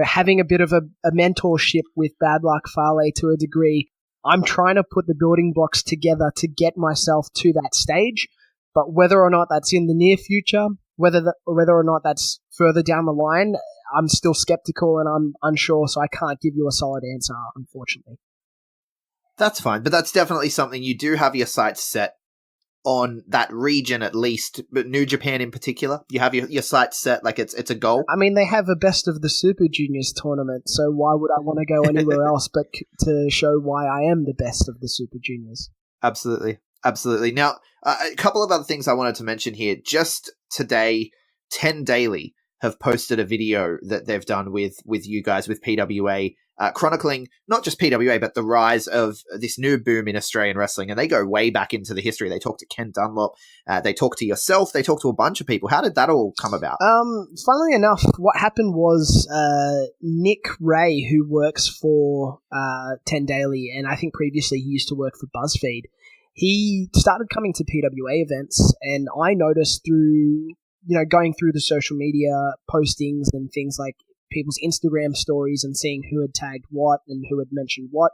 G: having a bit of a mentorship with Bad Luck Fale to a degree. I'm trying to put the building blocks together to get myself to that stage, but whether or not that's in the near future, whether or not that's further down the line, I'm still skeptical and I'm unsure, so I can't give you a solid answer, unfortunately.
F: That's fine, but that's definitely something you do have your sights set on, that region at least, but New Japan in particular. You have your sights set like it's a goal.
G: I mean, they have a Best of the Super Juniors tournament, so why would I want to go anywhere else but to show why I am the best of the Super Juniors?
F: Absolutely. Now, a couple of other things I wanted to mention here. Just today, 10 Daily have posted a video that they've done with you guys, with PWA, chronicling not just PWA, but the rise of this new boom in Australian wrestling. And they go way back into the history. They talk to Ken Dunlop. They talk to yourself. They talk to a bunch of people. How did that all come about?
G: Funnily enough, what happened was Nick Ray, who works for 10 Daily, and I think previously he used to work for BuzzFeed, he started coming to PWA events, and I noticed through going through the social media postings and things like people's Instagram stories and seeing who had tagged what and who had mentioned what.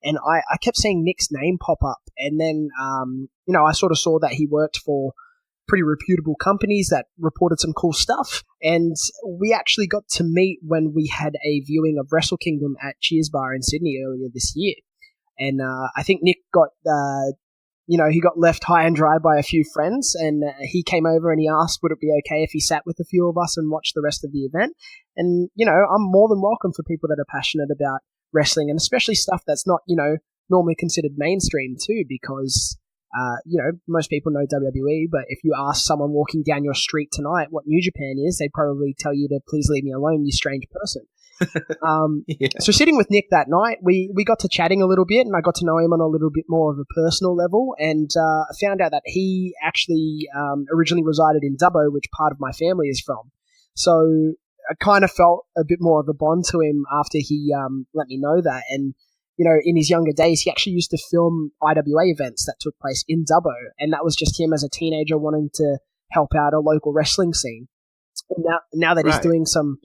G: And I kept seeing Nick's name pop up. And then, I sort of saw that he worked for pretty reputable companies that reported some cool stuff. And we actually got to meet when we had a viewing of Wrestle Kingdom at Cheers Bar in Sydney earlier this year. And I think Nick got... he got left high and dry by a few friends, and he came over and he asked, would it be okay if he sat with a few of us and watched the rest of the event? And, I'm more than welcome for people that are passionate about wrestling, and especially stuff that's not, normally considered mainstream too, because, most people know WWE, but if you ask someone walking down your street tonight what New Japan is, they'd probably tell you to please leave me alone, you strange person. So sitting with Nick that night, we got to chatting a little bit, and I got to know him on a little bit more of a personal level, and I found out that he actually originally resided in Dubbo, which part of my family is from. So I kind of felt a bit more of a bond to him after he let me know that. And in his younger days, he actually used to film IWA events that took place in Dubbo, and that was just him as a teenager wanting to help out a local wrestling scene. And now that he's doing some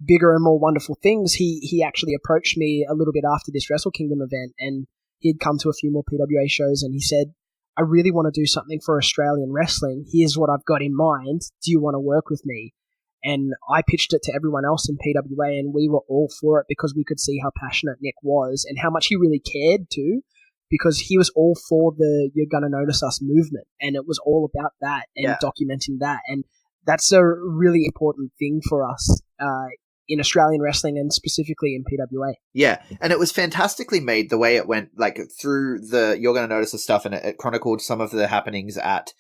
G: bigger and more wonderful things, he actually approached me a little bit after this Wrestle Kingdom event, and he'd come to a few more PWA shows, and he said, I really want to do something for Australian wrestling. Here's what I've got in mind. Do you want to work with me? And I pitched it to everyone else in PWA, and we were all for it because we could see how passionate Nick was and how much he really cared too, because he was all for the "You're Gonna Notice Us" movement, and it was all about that and documenting that. And that's a really important thing for us in Australian wrestling and specifically in PWA.
F: Yeah, and it was fantastically made the way it went, like through the "You're Gonna Notice Us" stuff, and it chronicled some of the happenings at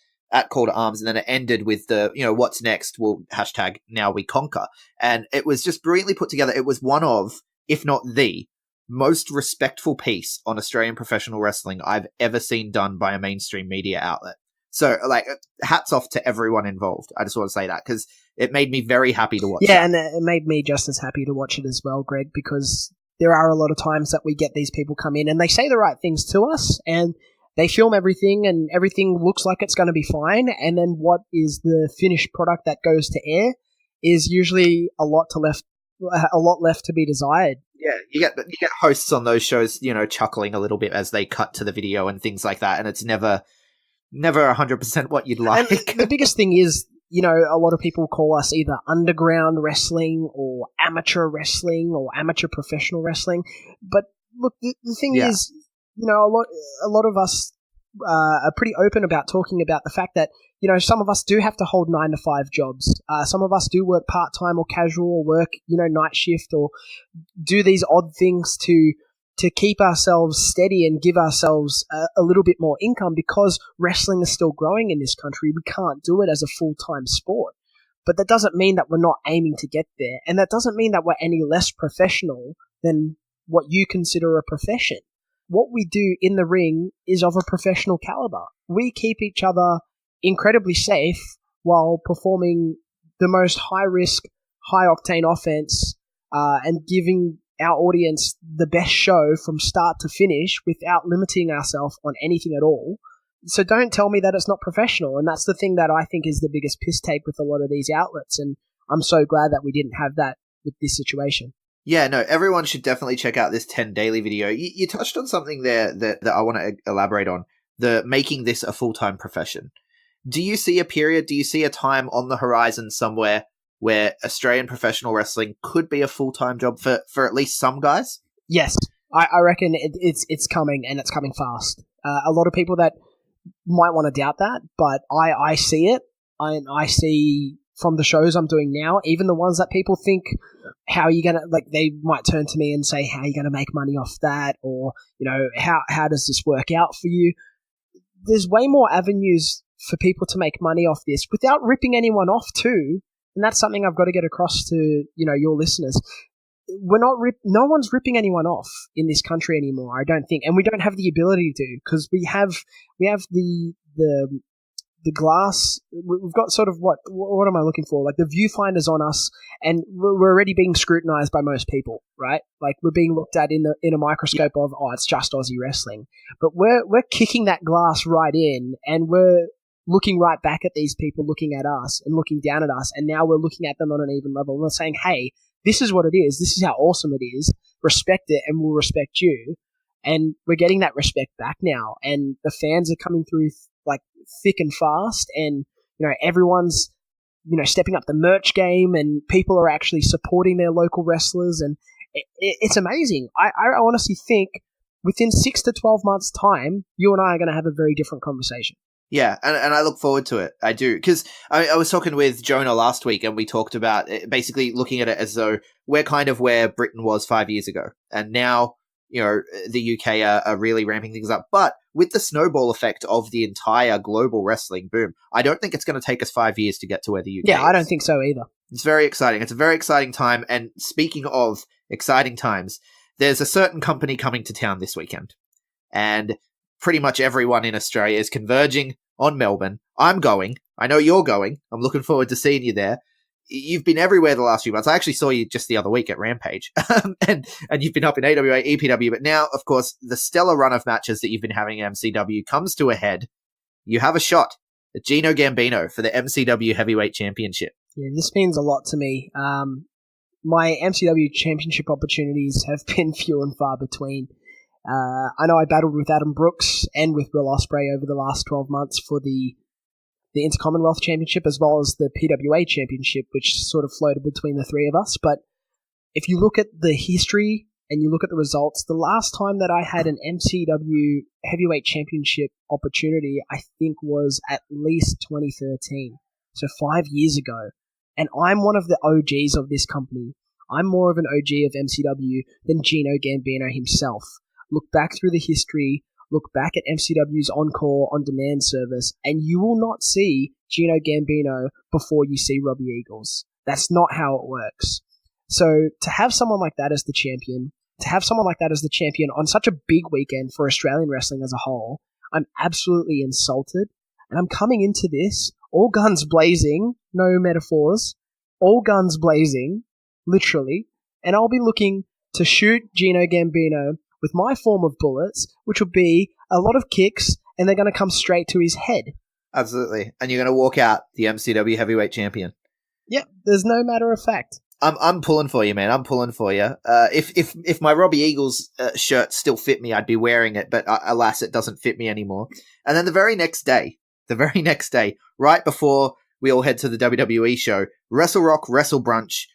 F: Call to Arms, and then it ended with the, what's next, well, hashtag Now We Conquer. And it was just brilliantly put together. It was one of, if not the most respectful piece on Australian professional wrestling I've ever seen done by a mainstream media outlet. So, like, hats off to everyone involved. I just want to say that, because it made me very happy to watch it.
G: Yeah, and it made me just as happy to watch it as well, Greg, because there are a lot of times that we get these people come in and they say the right things to us, and they film everything and everything looks like it's going to be fine, and then what is the finished product that goes to air is usually a lot left to be desired.
F: Yeah, you get hosts on those shows, chuckling a little bit as they cut to the video and things like that, and it's never 100% what you'd like.
G: And the biggest thing is, a lot of people call us either underground wrestling or amateur wrestling or amateur professional wrestling. But look, the thing is, a lot of us are pretty open about talking about the fact that, some of us do have to hold 9-to-5 jobs. Some of us do work part-time or casual or work, night shift or do these odd things to keep ourselves steady and give ourselves a little bit more income, because wrestling is still growing in this country. We can't do it as a full-time sport. But that doesn't mean that we're not aiming to get there. And that doesn't mean that we're any less professional than what you consider a profession. What we do in the ring is of a professional caliber. We keep each other incredibly safe while performing the most high-risk, high-octane offense and giving our audience the best show from start to finish without limiting ourselves on anything at all. So don't tell me that it's not professional. And that's the thing that I think is the biggest piss take with a lot of these outlets. And I'm so glad that we didn't have that with this situation.
F: Yeah, no, everyone should definitely check out this 10 Daily video. You touched on something there that I want to elaborate on, the making this a full-time profession. Do you see a period, do you see a time on the horizon somewhere where Australian professional wrestling could be a full-time job for at least some guys?
G: Yes, I reckon it's coming, and it's coming fast. A lot of people that might want to doubt that, but I see it. I see from the shows I'm doing now, even the ones that people think, how are you going to, like, they might turn to me and say, how are you going to make money off that? Or, how does this work out for you? There's way more avenues for people to make money off this without ripping anyone off too. And that's something I've got to get across to, your listeners. No one's ripping anyone off in this country anymore, I don't think. And we don't have the ability to, because we have the glass, we've got sort of what am I looking for? Like the viewfinders on us, and we're already being scrutinized by most people, right? Like we're being looked at in a microscope of, it's just Aussie wrestling. But we're kicking that glass right in, and we're looking right back at these people looking at us and looking down at us, and now we're looking at them on an even level. We're saying, hey, this is what it is. This is how awesome it is. Respect it, and we'll respect you. And we're getting that respect back now, and the fans are coming through like thick and fast, and everyone's stepping up the merch game, and people are actually supporting their local wrestlers, and it's amazing. I honestly think within 6 to 12 months time, you and I are going to have a very different conversation.
F: Yeah, and I look forward to it. I do, because I was talking with Jonah last week, and we talked about basically looking at it as though we're kind of where Britain was 5 years ago, and now the UK are really ramping things up. But with the snowball effect of the entire global wrestling boom, I don't think it's going to take us 5 years to get to where the UK is.
G: I don't think so either.
F: It's very exciting. It's a very exciting time. And speaking of exciting times, there's a certain company coming to town this weekend. And pretty much everyone in Australia is converging on Melbourne. I'm going. I know you're going. I'm looking forward to seeing you there. You've been everywhere the last few months. I actually saw you just the other week at Rampage. and you've been up in AWA, EPW, but now, of course, the stellar run of matches that you've been having at MCW comes to a head. You have a shot at Gino Gambino for the MCW Heavyweight Championship.
G: Yeah, this means a lot to me. My MCW Championship opportunities have been few and far between. I know I battled with Adam Brooks and with Will Ospreay over the last 12 months for the the Intercommonwealth Championship as well as the PWA Championship, which sort of floated between the three of us. But if you look at the history and you look at the results, the last time that I had an MCW Heavyweight Championship opportunity, I think was at least 2013. So 5 years ago. And I'm one of the OGs of this company. I'm more of an OG of MCW than Gino Gambino himself. Look back through the history, look back at MCW's Encore on-demand service, and you will not see Gino Gambino before you see Robbie Eagles. That's not how it works. So to have someone like that as the champion, on such a big weekend for Australian wrestling as a whole, I'm absolutely insulted. And I'm coming into this, all guns blazing, no metaphors, all guns blazing, literally, and I'll be looking to shoot Gino Gambino with my form of bullets, which will be a lot of kicks, and they're going to come straight to his head.
F: Absolutely. And you're going to walk out the MCW Heavyweight Champion.
G: Yep, there's no matter of fact.
F: I'm pulling for you, man. I'm pulling for you. If my Robbie Eagles shirt still fit me, I'd be wearing it, but alas, it doesn't fit me anymore. And then the very next day, right before we all head to the WWE show, Wrestlerock, Wrestle Brunch,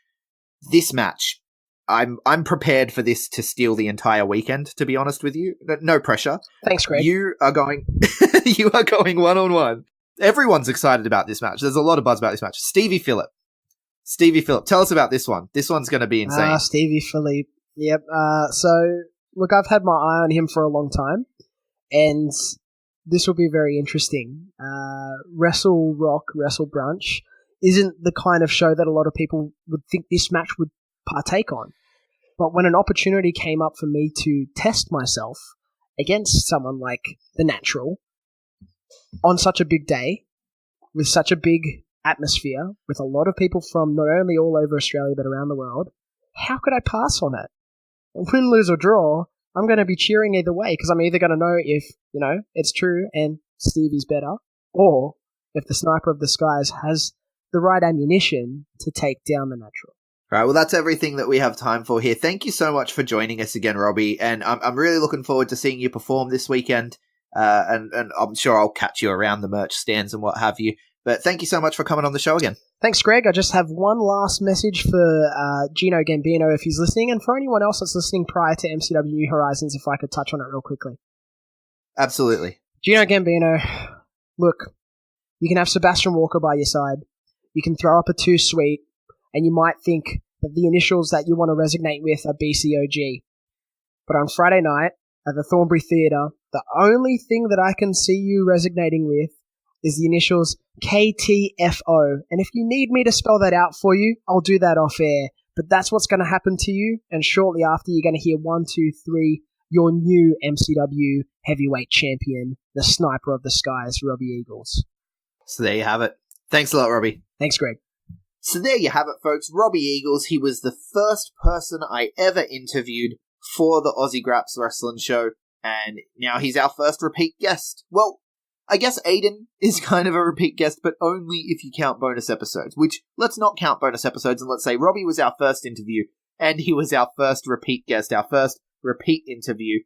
F: this match, I'm prepared for this to steal the entire weekend, to be honest with you. No pressure.
G: Thanks, Greg.
F: You are going one-on-one. Everyone's excited about this match. There's a lot of buzz about this match. Stevie Phillip, tell us about this one. This one's going to be insane.
G: Stevie Phillip. Yep. So, look, I've had my eye on him for a long time, and this will be very interesting. Wrestlerock, Wrestle Brunch isn't the kind of show that a lot of people would think this match would partake on. But when an opportunity came up for me to test myself against someone like The Natural on such a big day, with such a big atmosphere, with a lot of people from not only all over Australia but around the world, how could I pass on it? Win, lose or draw, I'm going to be cheering either way, because I'm either going to know if, it's true and Stevie's better, or if the Sniper of the Skies has the right ammunition to take down The Natural.
F: All right, well, that's everything that we have time for here. Thank you so much for joining us again, Robbie, and I'm really looking forward to seeing you perform this weekend, and I'm sure I'll catch you around the merch stands and what have you. But thank you so much for coming on the show again.
G: Thanks, Greg. I just have one last message for Gino Gambino if he's listening, and for anyone else that's listening prior to MCW New Horizons, if I could touch on it real quickly.
F: Absolutely.
G: Gino Gambino, look, you can have Sebastian Walker by your side. You can throw up a 2 Sweet, and you might think that the initials that you want to resonate with are BCOG. But on Friday night at the Thornbury Theatre, the only thing that I can see you resonating with is the initials KTFO. And if you need me to spell that out for you, I'll do that off air. But that's what's going to happen to you. And shortly after, you're going to hear 1, 2, 3, your new MCW Heavyweight Champion, the Sniper of the Skies, Robbie Eagles.
F: So there you have it. Thanks a lot, Robbie.
G: Thanks, Greg.
F: So there you have it, folks. Robbie Eagles, he was the first person I ever interviewed for the Aussie Grapps Wrestling Show, and now he's our first repeat guest. Well, I guess Aiden is kind of a repeat guest, but only if you count bonus episodes, which, let's not count bonus episodes, and let's say Robbie was our first interview, and he was our first repeat guest, our first repeat interview.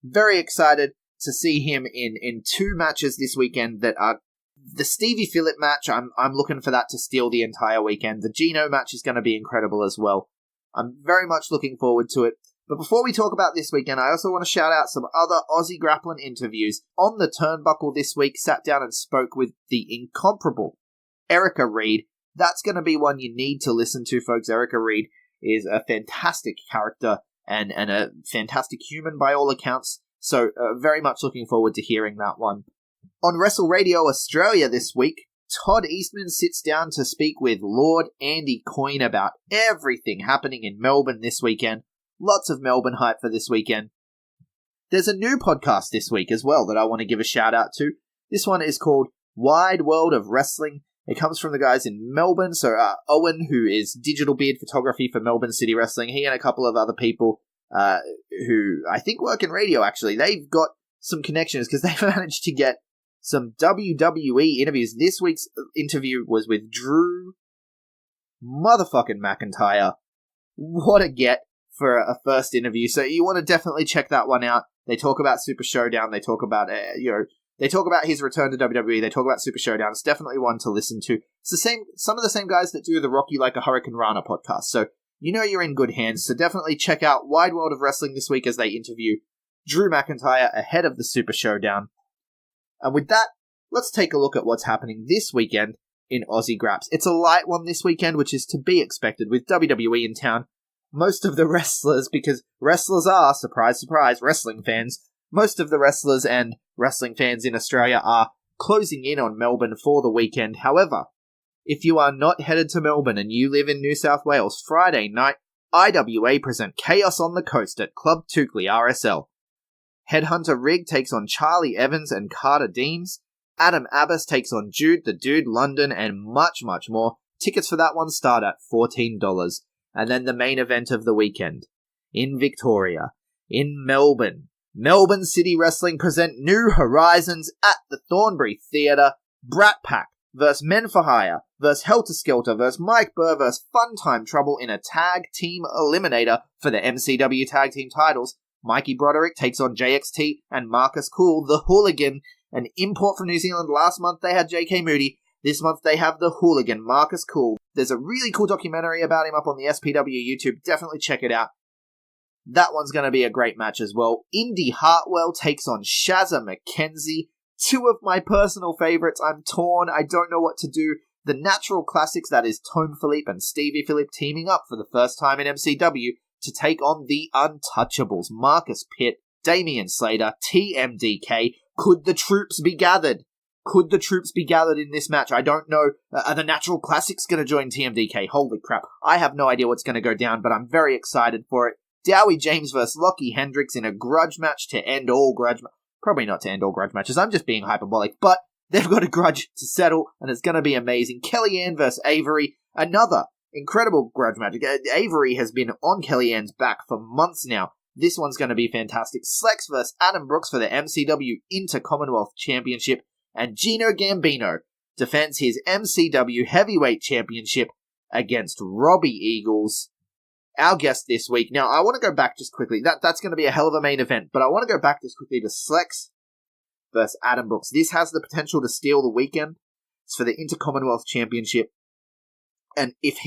F: Very excited to see him in 2 matches this weekend that are the Stevie Phillip match. I'm looking for that to steal the entire weekend. The Gino match is going to be incredible as well. I'm very much looking forward to it. But before we talk about this weekend, I also want to shout out some other Aussie grappling interviews. On the Turnbuckle this week, sat down and spoke with the incomparable Erica Reed. That's going to be one you need to listen to, folks. Erica Reed is a fantastic character and a fantastic human by all accounts. So very much looking forward to hearing that one. On Wrestle Radio Australia this week, Todd Eastman sits down to speak with Lord Andy Coyne about everything happening in Melbourne this weekend. Lots of Melbourne hype for this weekend. There's a new podcast this week as well that I want to give a shout out to. This one is called Wide World of Wrestling. It comes from the guys in Melbourne. So Owen, who is digital beard photography for Melbourne City Wrestling, he and a couple of other people who I think work in radio, actually. They've got some connections because they've managed to get some WWE interviews. This week's interview was with Drew motherfucking McIntyre. What a get for a first interview. So you want to definitely check that one out. They talk about Super Showdown. They talk about, They talk about his return to WWE. They talk about Super Showdown. It's definitely one to listen to. It's some of the same guys that do the Rocky Like a Hurricane Rana podcast. So you know you're in good hands. So definitely check out Wide World of Wrestling this week as they interview Drew McIntyre ahead of the Super Showdown. And with that, let's take a look at what's happening this weekend in Aussie Grapps. It's a light one this weekend, which is to be expected with WWE in town. Most of the wrestlers, because wrestlers are, surprise, surprise, wrestling fans, most of the wrestlers and wrestling fans in Australia are closing in on Melbourne for the weekend. However, if you are not headed to Melbourne and you live in New South Wales, Friday night, IWA present Chaos on the Coast at Club Tukely RSL. Headhunter Rig takes on Charlie Evans and Carter Deems. Adam Abbas takes on Jude the Dude London, and much, much more. Tickets for that one start at $14. And then the main event of the weekend. In Victoria, in Melbourne, Melbourne City Wrestling present New Horizons at the Thornbury Theatre. Brat Pack vs Men for Hire vs Helter Skelter vs Mike Burr vs Fun Time Trouble in a tag team eliminator for the MCW tag team titles. Mikey Broderick takes on JXT and Marcus Cool, the Hooligan. An import from New Zealand. Last month they had JK Moody. This month they have the Hooligan, Marcus Cool. There's a really cool documentary about him up on the SPW YouTube. Definitely check it out. That one's going to be a great match as well. Indy Hartwell takes on Shazza McKenzie. Two of my personal favorites. I'm torn. I don't know what to do. The Natural Classics, that is Tone Philippe and Stevie Philippe, teaming up for the first time in MCW to take on the Untouchables. Marcus Pitt, Damian Slater, TMDK. Could the troops be gathered? Could the troops be gathered in this match? I don't know. Are the Natural Classics going to join TMDK? Holy crap. I have no idea what's going to go down, but I'm very excited for it. Dowie James vs. Lockie Hendricks in a grudge match to end all grudge probably not to end all grudge matches. I'm just being hyperbolic, but they've got a grudge to settle, and it's going to be amazing. Kellyanne vs. Avery, another incredible grudge match. Avery has been on Kellyanne's back for months now. This one's going to be fantastic. Slex vs. Adam Brooks for the MCW Inter-Commonwealth Championship. And Gino Gambino defends his MCW Heavyweight Championship against Robbie Eagles, our guest this week. Now, I want to go back just quickly. That's going to be a hell of a main event, but I want to go back just quickly to Slex versus Adam Brooks. This has the potential to steal the weekend. It's for the Inter-Commonwealth Championship. And if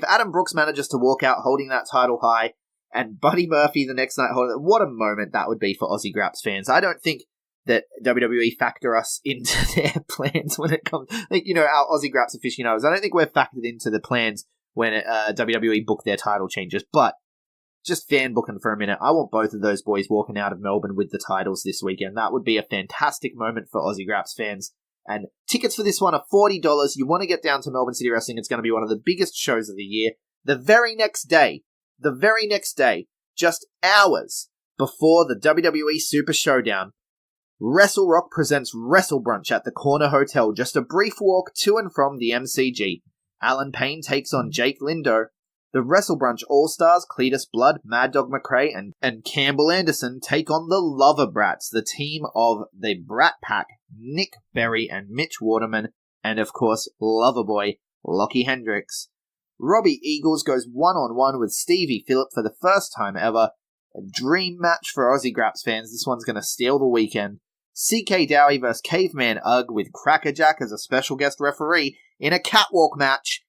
F: Adam Brooks manages to walk out holding that title high, and Buddy Murphy the next night holding it, what a moment that would be for Aussie Grapps fans. I don't think that WWE factor us into their plans when it comes, like, you know, our Aussie Grapps aficionados. I don't think we're factored into the plans when WWE book their title changes, but just fan booking for a minute. I want both of those boys walking out of Melbourne with the titles this weekend. That would be a fantastic moment for Aussie Grapps fans. And tickets for this one are $40. You want to get down to Melbourne City Wrestling. It's going to be one of the biggest shows of the year. The very next day, just hours before the WWE Super Showdown, Wrestlerock presents Wrestle Brunch at the Corner Hotel. Just a brief walk to and from the MCG. Alan Payne takes on Jake Lindo. The Wrestle Brunch All-Stars, Cletus Blood, Mad Dog McRae, and Campbell Anderson take on the Lover Brats, the team of the Brat Pack, Nick Berry and Mitch Waterman, and of course, Loverboy, Lockie Hendricks. Robbie Eagles goes one-on-one with Stevie Phillip for the first time ever. A dream match for Aussie Grapps fans. This one's going to steal the weekend. CK Dowie vs. Caveman Ugg with Crackerjack as a special guest referee in a catwalk match.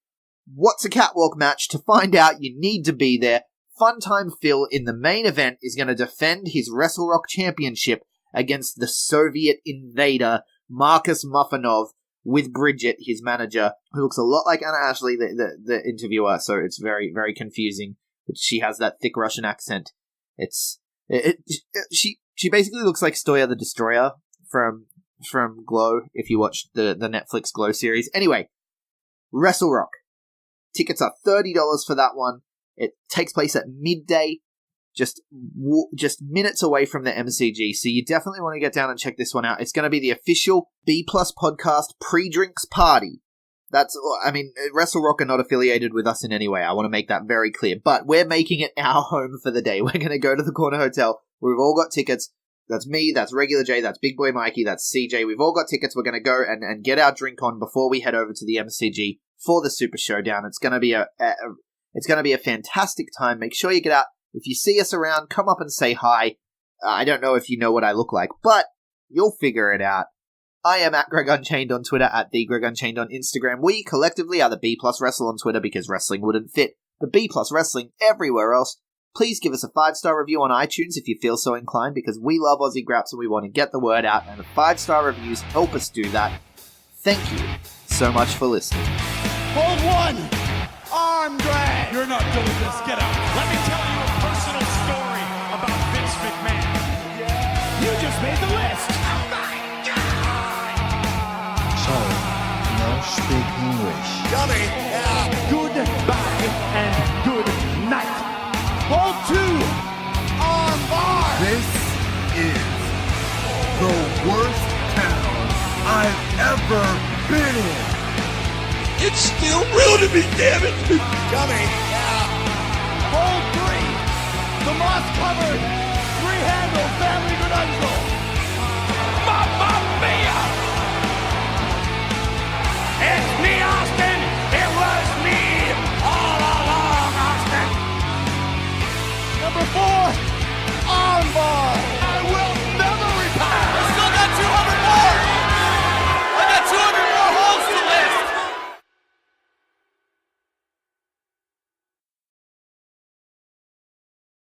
F: What's a catwalk match? To find out, you need to be there. Funtime Phil in the main event is going to defend his Wrestlerock championship against the Soviet invader Marcus Muffinov with Bridget, his manager, who looks a lot like Anna Ashley, the interviewer, so it's very, very confusing. But she has that thick Russian accent. She basically looks like Stoya the Destroyer from Glow, if you watch the Netflix Glow series. Anyway, Wrestlerock. Tickets are $30 for that one. It takes place at midday, just minutes away from the MCG, so you definitely want to get down and check this one out. It's going to be the official B Plus podcast pre-drinks party. Wrestlerock are not affiliated with us in any way. I want to make that very clear. But we're making it our home for the day. We're going to go to the Corner Hotel. We've all got tickets. That's me, that's Regular J, that's Big Boy Mikey, that's CJ. We've all got tickets. We're going to go and get our drink on before we head over to the MCG for the Super Showdown. It's going to be a fantastic time. Make sure you get out. If you see us around, come up and say hi. I don't know if you know what I look like, but You'll figure it out. I am at Greg Unchained on Twitter, at the Greg Unchained on Instagram. We collectively are the B Plus Wrestle on Twitter because wrestling wouldn't fit the B Plus Wrestling everywhere else. Please give us a 5-star review on iTunes if you feel so inclined, because we love Aussie Grapps and we want to get the word out, and the 5-star reviews help us do that. Thank you so much for listening.
B: Hold one. Arm drag.
C: You're not doing this. Get out. Let me tell you a personal story about Vince McMahon.
B: You just made the list.
D: Sorry, no speak English.
B: Dummy.
A: Goodbye and good night.
B: Hold two. Arm bar.
E: This is the worst town I've ever been in.
B: It's still real to me, damn it. Dummy. Hold three. The moss covered. 3-handle family granunzo.